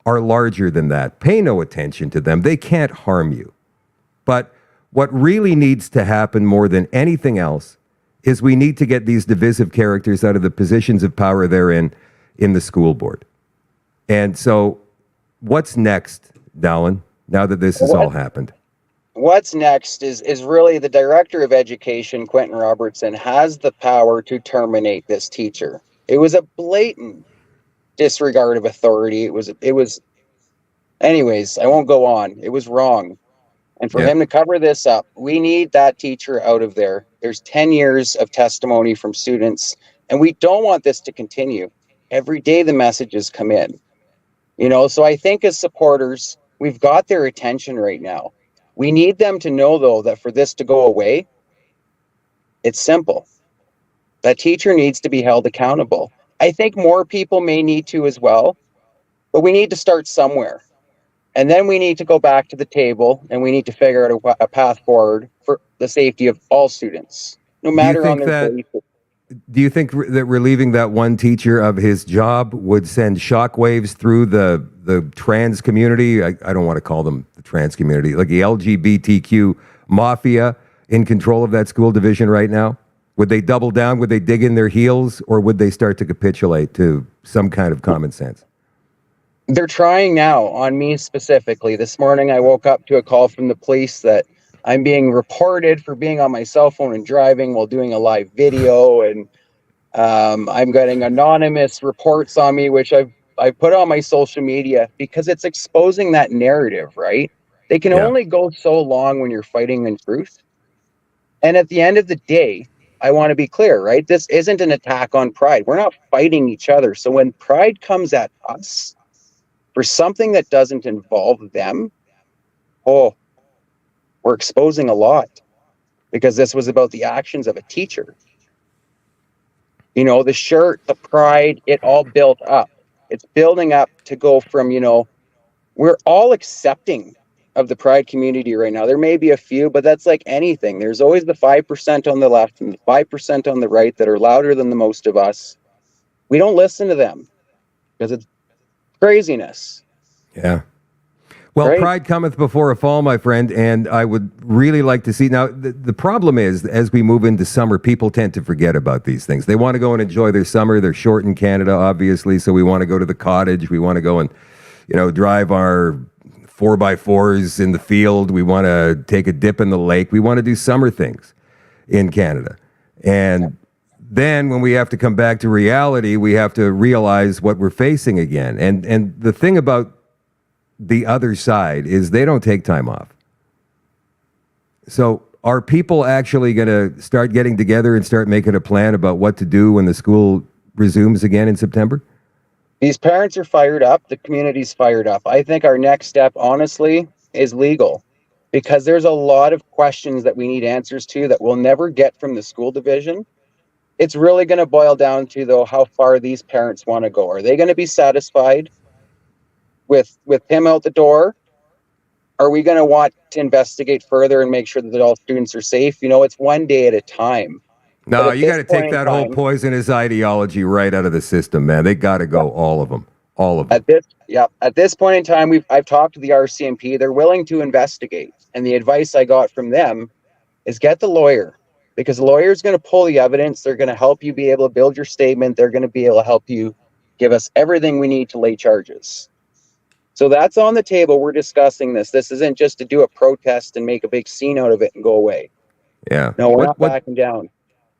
are larger than that. Pay no attention to them. They can't harm you. But what really needs to happen more than anything else is we need to get these divisive characters out of the positions of power they're in the school board. And so what's next, Dallin, now that this has all happened? What's next is really the director of education, Quentin Robertson, has the power to terminate this teacher. It was a blatant disregard of authority. It was, anyways, I won't go on. It was wrong. And for him to cover this up, we need that teacher out of there. There's 10 years of testimony from students, and we don't want this to continue. Every day the messages come in. So I think as supporters, we've got their attention right now. We need them to know, though, that for this to go away, it's simple. That teacher needs to be held accountable. I think more people may need to as well, but we need to start somewhere. And then we need to go back to the table and we need to figure out a path forward for the safety of all students, no matter on their faith. Do you think that relieving that one teacher of his job would send shockwaves through the trans community? I don't want to call them the trans community, like the LGBTQ mafia in control of that school division right now? Would they double down? Would they dig in their heels? Or would they start to capitulate to some kind of common sense? They're trying now on me specifically. This morning I woke up to a call from the police that I'm being reported for being on my cell phone and driving while doing a live video, and I'm getting anonymous reports on me, which I put on my social media because it's exposing that narrative, right? They can only go so long when you're fighting in truth. And at the end of the day, I want to be clear, right? This isn't an attack on Pride. We're not fighting each other. So when Pride comes at us for something that doesn't involve them, we're exposing a lot, because this was about the actions of a teacher. The shirt, the pride, it all built up. It's building up to go from, we're all accepting of the Pride community right now. There may be a few, but that's like anything. There's always the 5% on the left and the 5% on the right that are louder than the most of us. We don't listen to them because it's craziness. Yeah. Well, Right. pride cometh before a fall, my friend, and I would really like to see. Now, the problem is, as we move into summer, people tend to forget about these things. They want to go and enjoy their summer. They're short in Canada, obviously, so we want to go to the cottage. We want to go and, drive our 4x4s in the field. We want to take a dip in the lake. We want to do summer things in Canada. And then when we have to come back to reality, we have to realize what we're facing again. And the thing about the other side is they don't take time off. So are people actually going to start getting together and start making a plan about what to do when the school resumes again in September? These parents are fired up. The community's fired up. I think our next step, honestly, is legal, because there's a lot of questions that we need answers to that we'll never get from the school division. It's really going to boil down to, though, how far these parents want to go. Are they going to be satisfied with him out the door? Are we going to want to investigate further and make sure that all students are safe? It's one day at a time. No, But at you got to this point take in that whole time- poisonous ideology right out of the system, man. They got to go, all of them. All of them. At this point in time, I've talked to the RCMP. They're willing to investigate. And the advice I got from them is get the lawyer, because the lawyer is going to pull the evidence. They're going to help you be able to build your statement. They're going to be able to help you give us everything we need to lay charges. So that's on the table. We're discussing this. This isn't just to do a protest and make a big scene out of it and go away. Yeah. No, we're not backing down.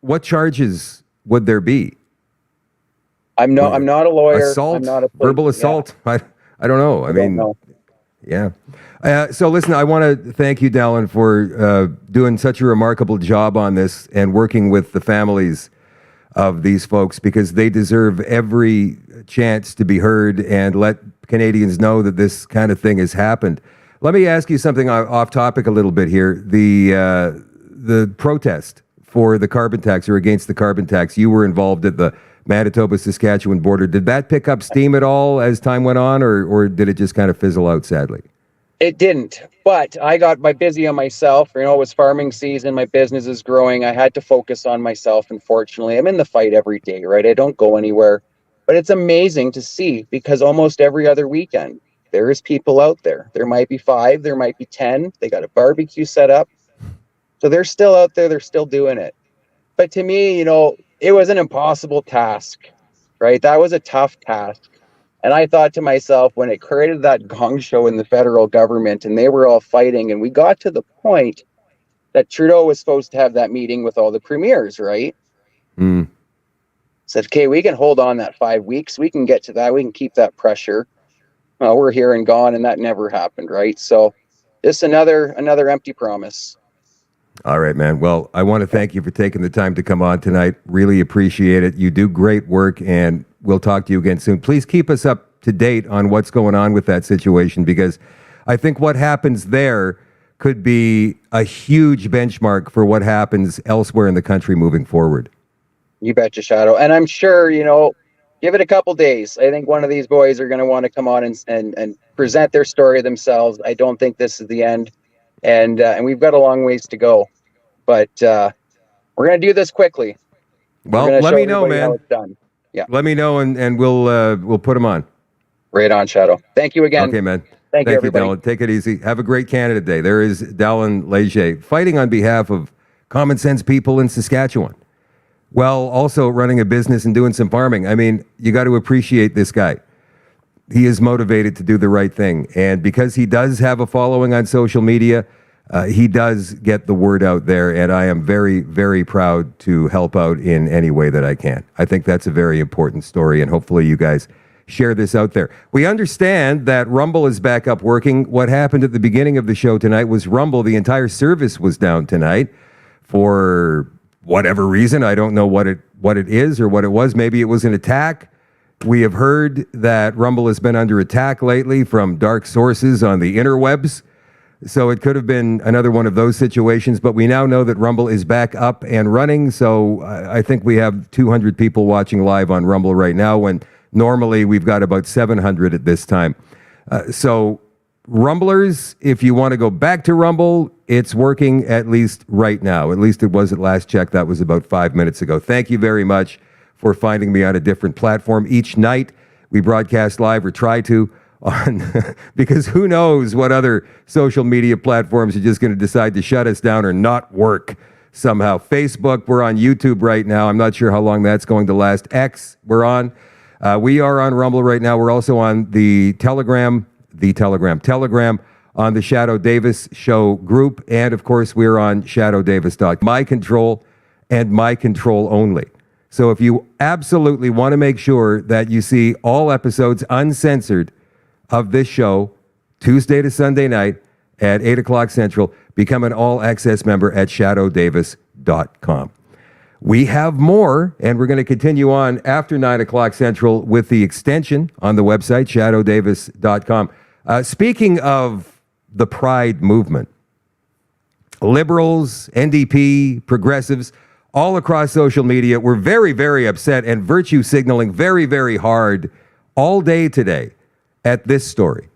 What charges would there be? I'm not a lawyer. Assault, I'm not a verbal assault. Yeah. I don't know. I mean, don't know. Yeah. So listen, I want to thank you, Dallin, for doing such a remarkable job on this and working with the families of these folks, because they deserve every chance to be heard and let Canadians know that this kind of thing has happened. Let me ask you something off topic a little bit here. The protest for the carbon tax, or against the carbon tax, you were involved at the Manitoba-Saskatchewan border. Did that pick up steam at all as time went on, or did it just kind of fizzle out, sadly? It didn't, but I got busy on myself. It was farming season. My business is growing. I had to focus on myself. Unfortunately, I'm in the fight every day, right? I don't go anywhere, but it's amazing to see, because almost every other weekend, there is people out there. There might be 5, there might be 10. They got a barbecue set up. So they're still out there. They're still doing it. But to me, it was an impossible task, right? That was a tough task. And I thought to myself, when it created that gong show in the federal government and they were all fighting, and we got to the point that Trudeau was supposed to have that meeting with all the premiers, right? Said, okay, we can hold on that 5 weeks. We can get to that. We can keep that pressure. We're here and gone, and that never happened, right? So just another empty promise. All right, man. Well, I want to thank you for taking the time to come on tonight. Really appreciate it. You do great work, and we'll talk to you again soon. Please keep us up to date on what's going on with that situation, because I think what happens there could be a huge benchmark for what happens elsewhere in the country moving forward. You betcha, Shadow. And I'm sure, give it a couple days. I think one of these boys are going to want to come on and present their story themselves. I don't think this is the end. And we've got a long ways to go, but we're going to do this quickly. Well, let me know, man. How it's done. Yeah. Let me know, and we'll put them on. Right on, Shadow. Thank you again. Okay, man. Thank you, everybody. Dallin. Take it easy. Have a great Canada Day. There is Dallin Leger fighting on behalf of common sense people in Saskatchewan, while also running a business and doing some farming. I mean, you got to appreciate this guy. He is motivated to do the right thing. And because he does have a following on social media, he does get the word out there. And I am very, very proud to help out in any way that I can. I think that's a very important story. And hopefully you guys share this out there. We understand that Rumble is back up working. What happened at the beginning of the show tonight was Rumble. The entire service was down tonight for whatever reason. I don't know what it is or what it was. Maybe it was an attack. We have heard that Rumble has been under attack lately from dark sources on the interwebs. So it could have been another one of those situations, but we now know that Rumble is back up and running. So I think we have 200 people watching live on Rumble right now, when normally we've got about 700 at this time. So Rumblers, if you want to go back to Rumble, it's working at least right now. At least it was at last check. That was about 5 minutes ago. Thank you very much for finding me on a different platform. Each night we broadcast live, or try to, on because who knows what other social media platforms are just going to decide to shut us down or not work somehow. Facebook, we're on YouTube right now. I'm not sure how long that's going to last. X, we're on. We are on Rumble right now. We're also on the Telegram, on the Shadow Davis Show group. And of course, we're on shadowdavis.com. My Control and My Control only. So if you absolutely want to make sure that you see all episodes uncensored of this show, Tuesday to Sunday night at 8 o'clock Central, become an all access member at shadowdavis.com. We have more, and we're going to continue on after 9 o'clock Central with the extension on the website, shadowdavis.com. Speaking of the Pride movement, liberals, NDP, progressives, all across social media were very, very upset and virtue signaling very, very hard all day today at this story.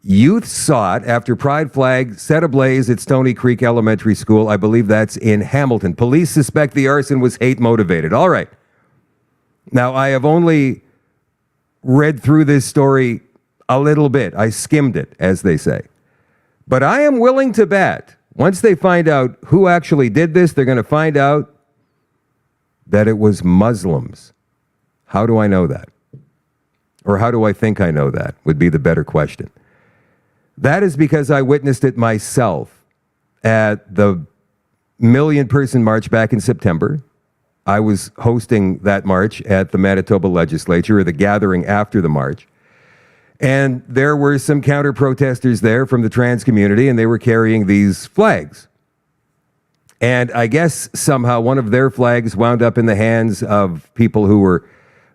Youth saw it after Pride flag set ablaze at Stony Creek Elementary School. I believe that's in Hamilton. Police suspect the arson was hate motivated. All right. Now, I have only read through this story a little bit. I skimmed it, as they say. But I am willing to bet once they find out who actually did this, they're going to find out that it was Muslims. How do I know that? Or how do I think I know that would be the better question. That is because I witnessed it myself at the million-person march back in September. I was hosting that march at the Manitoba Legislature, or the gathering after the march. And there were some counter-protesters there from the trans community, and they were carrying these flags. And I guess somehow one of their flags wound up in the hands of people who were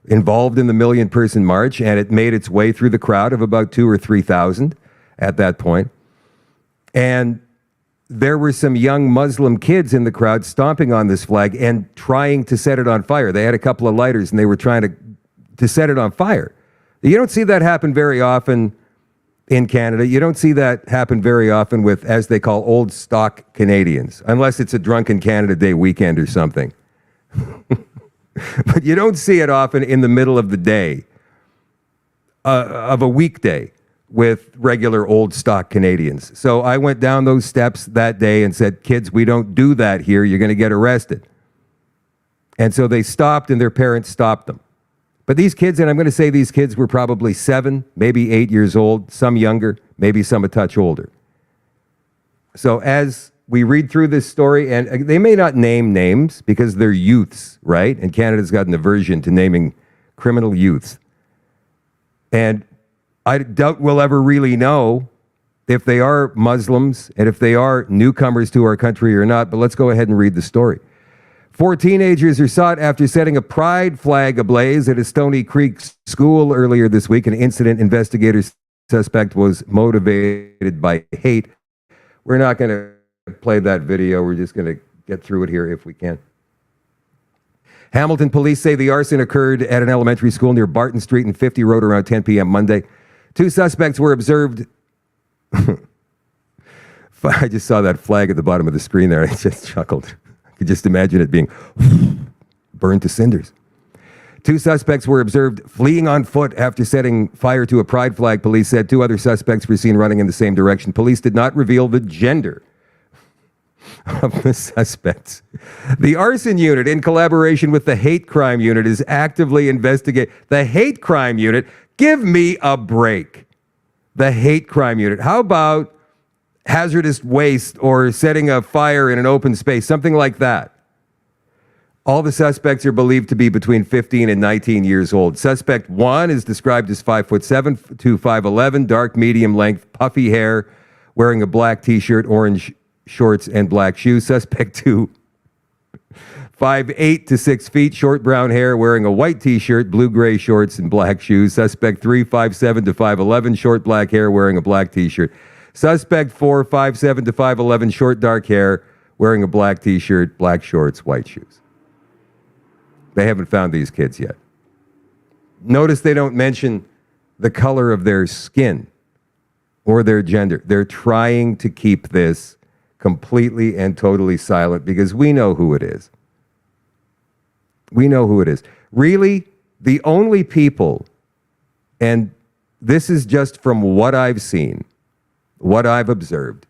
involved in the million-person march, and it made its way through the crowd of about 2,000 or 3,000 at that point. And there were some young Muslim kids in the crowd stomping on this flag and trying to set it on fire. They had a couple of lighters, and they were trying to set it on fire. You don't see that happen very often in Canada. You don't see that happen very often with, as they call, old stock Canadians, unless it's a drunken Canada Day weekend or something. But you don't see it often in the middle of the day, of a weekday, with regular old stock Canadians. So I went down those steps that day and said, kids, we don't do that here. You're going to get arrested. And so they stopped, and their parents stopped them. But these kids, and I'm going to say these kids were probably 7, maybe 8 years old, some younger, maybe some a touch older. So as we read through this story, and they may not name names because they're youths, right? And Canada's got an aversion to naming criminal youths. And I doubt we'll ever really know if they are Muslims and if they are newcomers to our country or not, but let's go ahead and read the story. 4 teenagers are sought after setting a pride flag ablaze at a Stony Creek school earlier this week. An incident investigators suspect was motivated by hate. We're not going to play that video. We're just going to get through it here if we can. Hamilton police say the arson occurred at an elementary school near Barton Street and 50 Road around 10 p.m. Monday. 2 suspects were observed. I just saw that flag at the bottom of the screen there. I just chuckled. I could just imagine it being burned to cinders. 2 suspects were observed fleeing on foot after setting fire to a pride flag, police said. 2 other suspects were seen running in the same direction. Police did not reveal the gender of the suspects. The arson unit, in collaboration with the hate crime unit, is actively investigating. The hate crime unit? Give me a break. The hate crime unit. How about hazardous waste or setting a fire in an open space, something like that? All the suspects are believed to be between 15 and 19 years old. Suspect 1 is described as 5'7" to 5'11", dark medium length, puffy hair, wearing a black t-shirt, orange shorts, and black shoes. Suspect 2, 5'8" to 6 feet, short brown hair, wearing a white t-shirt, blue-gray shorts, and black shoes. Suspect 3, 5'7" to 5'11", short black hair, wearing a black t-shirt. Suspect 4, 5'7" to 5'11", short dark hair, wearing a black t-shirt, black shorts, white shoes. They haven't found these kids yet. Notice they don't mention the color of their skin or their gender. They're trying to keep this completely and totally silent because we know who it is. We know who it is. Really, the only people, and this is just from what I've seen, what I've observed.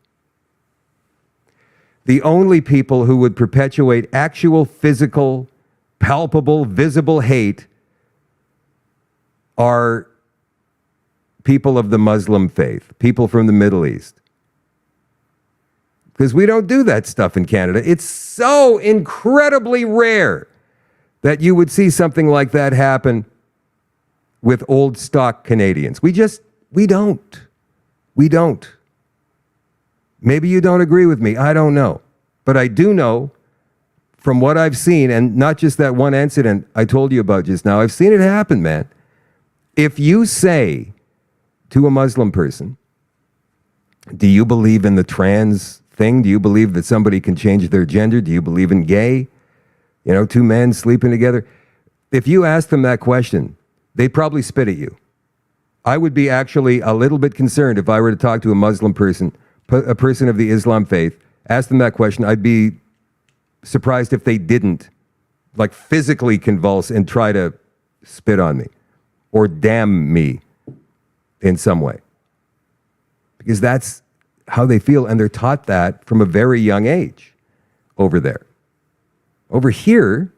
The only people who would perpetuate actual physical, palpable, visible hate are people of the Muslim faith, people from the Middle East. Because we don't do that stuff in Canada. It's so incredibly rare that you would see something like that happen with old stock Canadians. We don't. We don't. Maybe you don't agree with me. I don't know. But I do know from what I've seen, and not just that one incident I told you about just now, I've seen it happen, man. If you say to a Muslim person, do you believe in the trans thing? Do you believe that somebody can change their gender? Do you believe in gay? You know, two men sleeping together? If you ask them that question, they'd probably spit at you. I would be actually a little bit concerned if I were to talk to a Muslim person, a person of the Islam faith, ask them that question. I'd be surprised if they didn't, like, physically convulse and try to spit on me or damn me in some way. Because that's how they feel, and they're taught that from a very young age over there. Over here,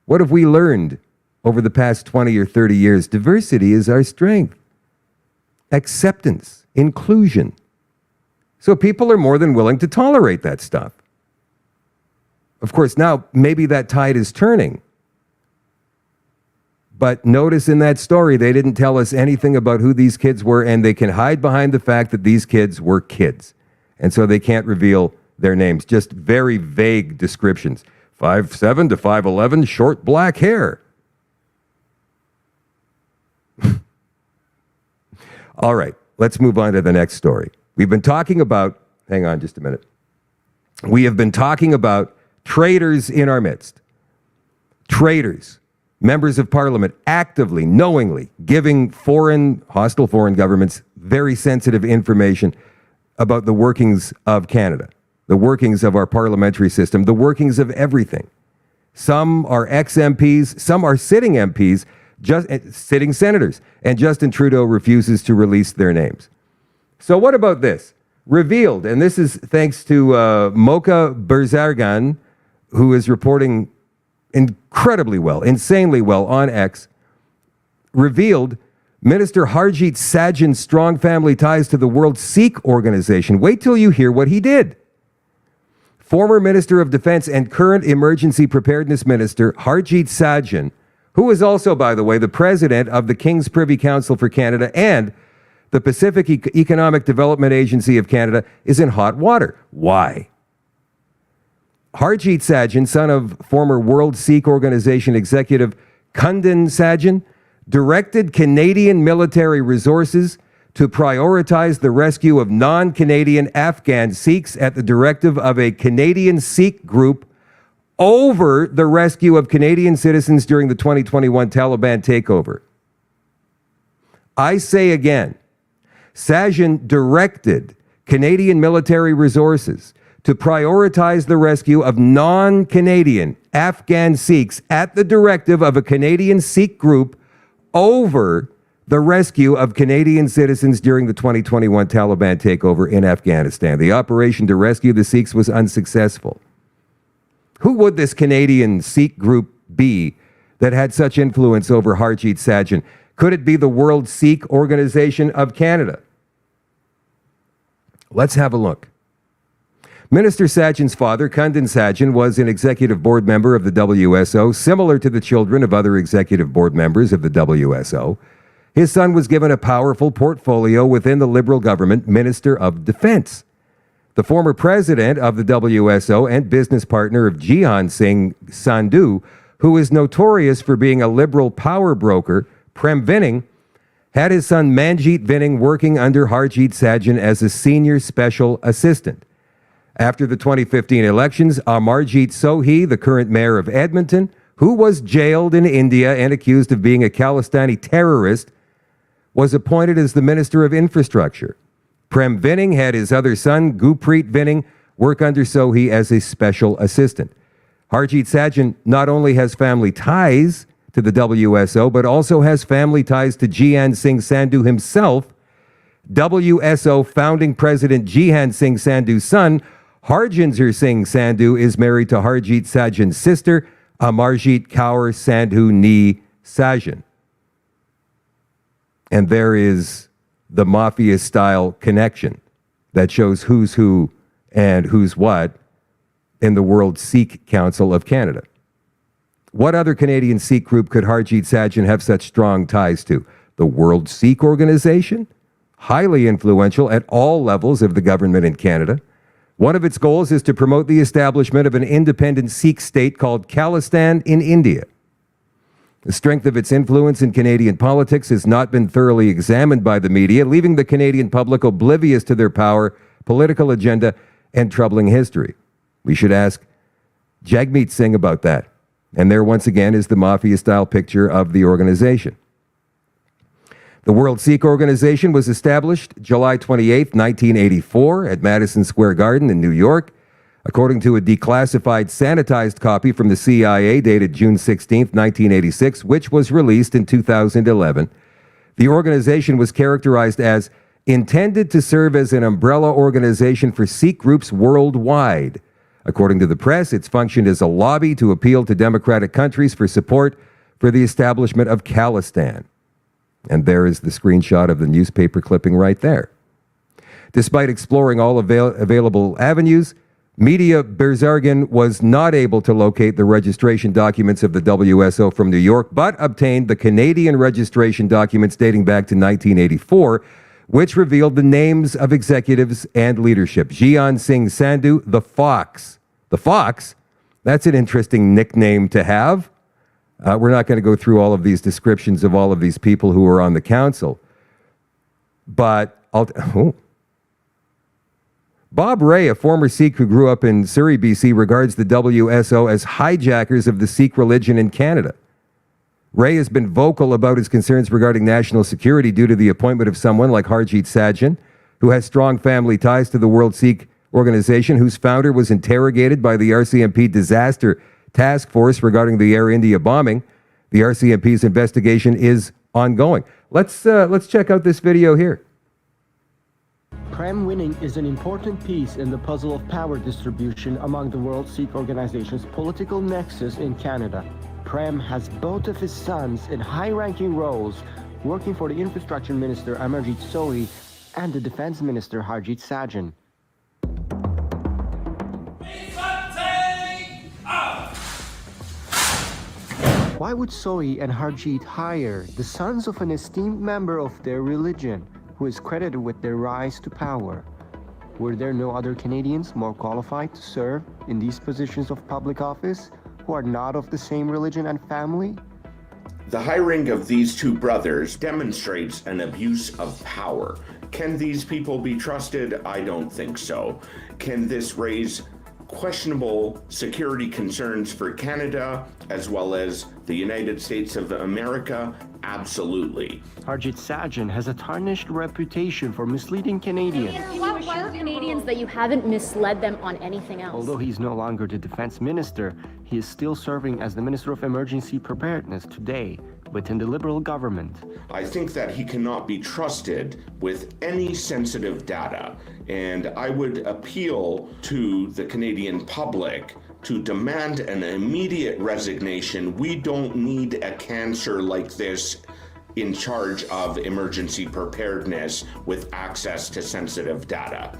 what have we learned over the past 20 or 30 years? Diversity is our strength. Acceptance, inclusion. So people are more than willing to tolerate that stuff. Of course, now maybe that tide is turning. But notice in that story, they didn't tell us anything about who these kids were, and they can hide behind the fact that these kids were kids. And so they can't reveal their names. Just very vague descriptions. 5'7" to 5'11", short black hair. All right, let's move on to the next story. We've been talking about, hang on just a minute. We have been talking about traitors in our midst. Traitors, members of parliament, actively, knowingly giving hostile foreign governments very sensitive information about the workings of Canada, the workings of our parliamentary system, the workings of everything. Some are ex-MPs, some are sitting MPs, sitting senators, and Justin Trudeau refuses to release their names. So what about this? Revealed, and this is thanks to Mocha Berzargan, who is reporting incredibly well, insanely well on X, revealed Minister Harjit Sajjan's strong family ties to the World Sikh Organization. Wait till you hear what he did. Former Minister of Defense and current Emergency Preparedness Minister Harjit Sajjan, who is also, by the way, the president of the King's Privy Council for Canada and the Pacific Economic Development Agency of Canada, is in hot water. Why? Harjit Sajjan, son of former World Sikh Organization executive Kundan Sajjan, directed Canadian military resources to prioritize the rescue of non-Canadian Afghan Sikhs at the directive of a Canadian Sikh group over the rescue of Canadian citizens during the 2021 Taliban takeover. I say again, Sajjan directed Canadian military resources to prioritize the rescue of non-Canadian Afghan Sikhs at the directive of a Canadian Sikh group over the rescue of Canadian citizens during the 2021 Taliban takeover in Afghanistan. The operation to rescue the Sikhs was unsuccessful. Who would this Canadian Sikh group be that had such influence over Harjit Sajjan? Could it be the World Sikh Organization of Canada? Let's have a look. Minister Sajjan's father, Kundan Sajjan, was an executive board member of the WSO, similar to the children of other executive board members of the WSO. His son was given a powerful portfolio within the Liberal government, Minister of Defense. The former president of the WSO and business partner of Jihan Singh Sandhu, who is notorious for being a Liberal power broker, Prem Vinning, had his son Manjit Vinning working under Harjit Sajjan as a senior special assistant. After the 2015 elections, Amarjit Sohi, the current mayor of Edmonton, who was jailed in India and accused of being a Khalistani terrorist, was appointed as the Minister of Infrastructure. Prem Vinning had his other son, Gurpreet Vinning, work under Sohi as a special assistant. Harjit Sajjan not only has family ties to the WSO, but also has family ties to Jian Singh Sandhu himself. WSO founding president Jihan Singh Sandhu's son, Harjinder Singh Sandhu, is married to Harjit Sajjan's sister, Amarjit Kaur Sandhu Nee Sajjan. And there is the mafia-style connection that shows who's who and who's what in the World Sikh Council of Canada. What other Canadian Sikh group could Harjit Sajjan have such strong ties to? The World Sikh Organization? Highly influential at all levels of the government in Canada. One of its goals is to promote the establishment of an independent Sikh state called Khalistan in India. The strength of its influence in Canadian politics has not been thoroughly examined by the media, leaving the Canadian public oblivious to their power, political agenda, and troubling history. We should ask Jagmeet Singh about that. And there once again is the mafia-style picture of the organization. The World Sikh Organization was established July 28, 1984 at Madison Square Garden in New York. According to a declassified, sanitized copy from the CIA dated June 16, 1986, which was released in 2011, the organization was characterized as intended to serve as an umbrella organization for Sikh groups worldwide. According to the press, its functioned as a lobby to appeal to democratic countries for support for the establishment of Khalistan. And there is the screenshot of the newspaper clipping right there. Despite exploring all available avenues, Media Berzargan was not able to locate the registration documents of the WSO from New York, but obtained the Canadian registration documents dating back to 1984, which revealed the names of executives and leadership. Jian Singh Sandhu, the Fox. The Fox? That's an interesting nickname to have. We're not going to go through all of these descriptions of all of these people who are on the council. But Bob Ray, a former Sikh who grew up in Surrey, BC, regards the WSO as hijackers of the Sikh religion in Canada. Ray has been vocal about his concerns regarding national security due to the appointment of someone like Harjit Sajjan, who has strong family ties to the World Sikh Organization, whose founder was interrogated by the RCMP Disaster Task Force regarding the Air India bombing. The RCMP's investigation is ongoing. Let's check out this video here. Prem winning is an important piece in the puzzle of power distribution among the World Sikh Organization's political nexus in Canada. Prem has both of his sons in high-ranking roles, working for the Infrastructure Minister Amarjit Sohi and the Defense Minister Harjit Sajjan. Why would Sohi and Harjit hire the sons of an esteemed member of their religion, who is credited with their rise to power? Were there no other Canadians more qualified to serve in these positions of public office who are not of the same religion and family? The hiring of these two brothers demonstrates an abuse of power. Can these people be trusted? I don't think so. Can this raise questionable security concerns for Canada as well as the United States of America? Absolutely. Harjit Sajjan has a tarnished reputation for misleading Canadians. Can you assure Canadians that you haven't misled them on anything else? Although he's no longer the defense minister, he is still serving as the Minister of Emergency Preparedness today within the Liberal government. I think that he cannot be trusted with any sensitive data, and I would appeal to the Canadian public to demand an immediate resignation. We don't need a cancer like this in charge of emergency preparedness with access to sensitive data.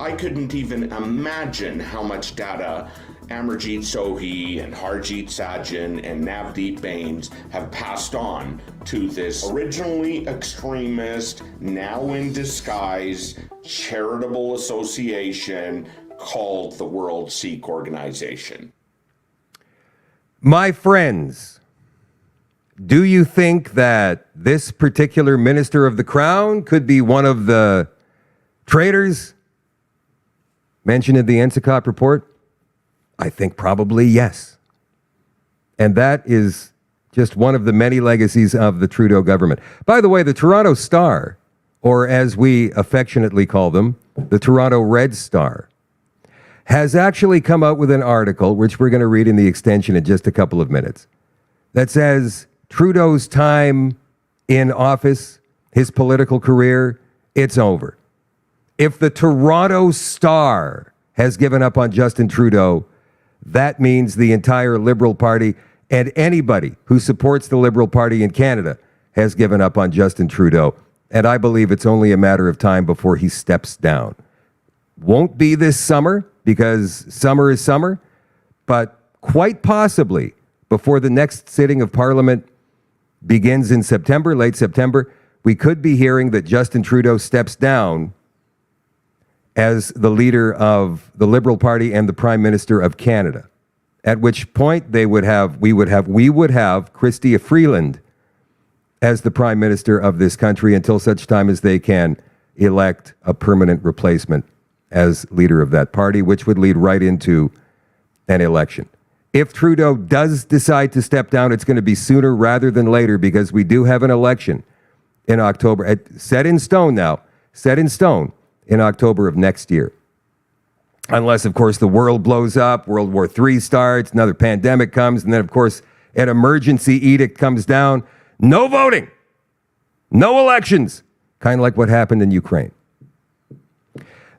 I couldn't even imagine how much data Amarjit Sohi and Harjit Sajjan and Navdeep Bains have passed on to this originally extremist, now in disguise, charitable association called the World Sikh Organization. My friends, do you think that this particular Minister of the Crown could be one of the traitors mentioned in the Ensicott report? I think probably yes. And that is just one of the many legacies of the Trudeau government. By the way, the Toronto Star, or as we affectionately call them, the Toronto Red Star, has actually come out with an article, which we're going to read in the extension in just a couple of minutes, that says Trudeau's time in office, his political career, it's over. If the Toronto Star has given up on Justin Trudeau, that means the entire Liberal Party and anybody who supports the Liberal Party in Canada has given up on Justin Trudeau. And I believe it's only a matter of time before he steps down. Won't be this summer because summer is summer, but quite possibly before the next sitting of Parliament begins in September, late September, we could be hearing that Justin Trudeau steps down as the leader of the Liberal Party and the Prime Minister of Canada. At which point we would have Chrystia Freeland as the Prime Minister of this country until such time as they can elect a permanent replacement as leader of that party, which would lead right into an election. If Trudeau does decide to step down, it's going to be sooner rather than later because we do have an election in October. Set in stone now. Set in stone in October of next year. Unless, of course, the world blows up, World War III starts, another pandemic comes, and then, of course, an emergency edict comes down. No voting. No elections. Kind of like what happened in Ukraine.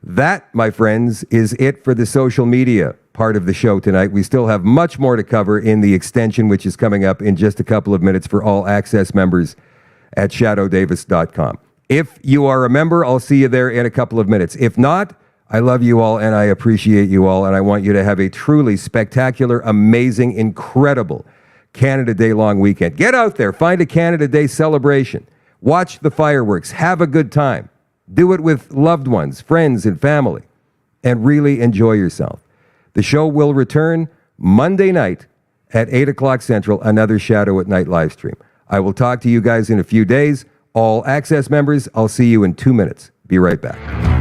That, my friends, is it for the social media part of the show tonight. We still have much more to cover in the extension, which is coming up in just a couple of minutes for all access members at shadowdavis.com. If you are a member, I'll see you there in a couple of minutes. If not, I love you all and I appreciate you all, and I want you to have a truly spectacular, amazing, incredible Canada Day long weekend. Get out there, find a Canada Day celebration, watch the fireworks, have a good time, do it with loved ones, friends, and family, and really enjoy yourself. The show will return Monday night at 8 o'clock Central, another Shadow at Night live stream. I will talk to you guys in a few days. All access members, I'll see you in 2 minutes. Be right back.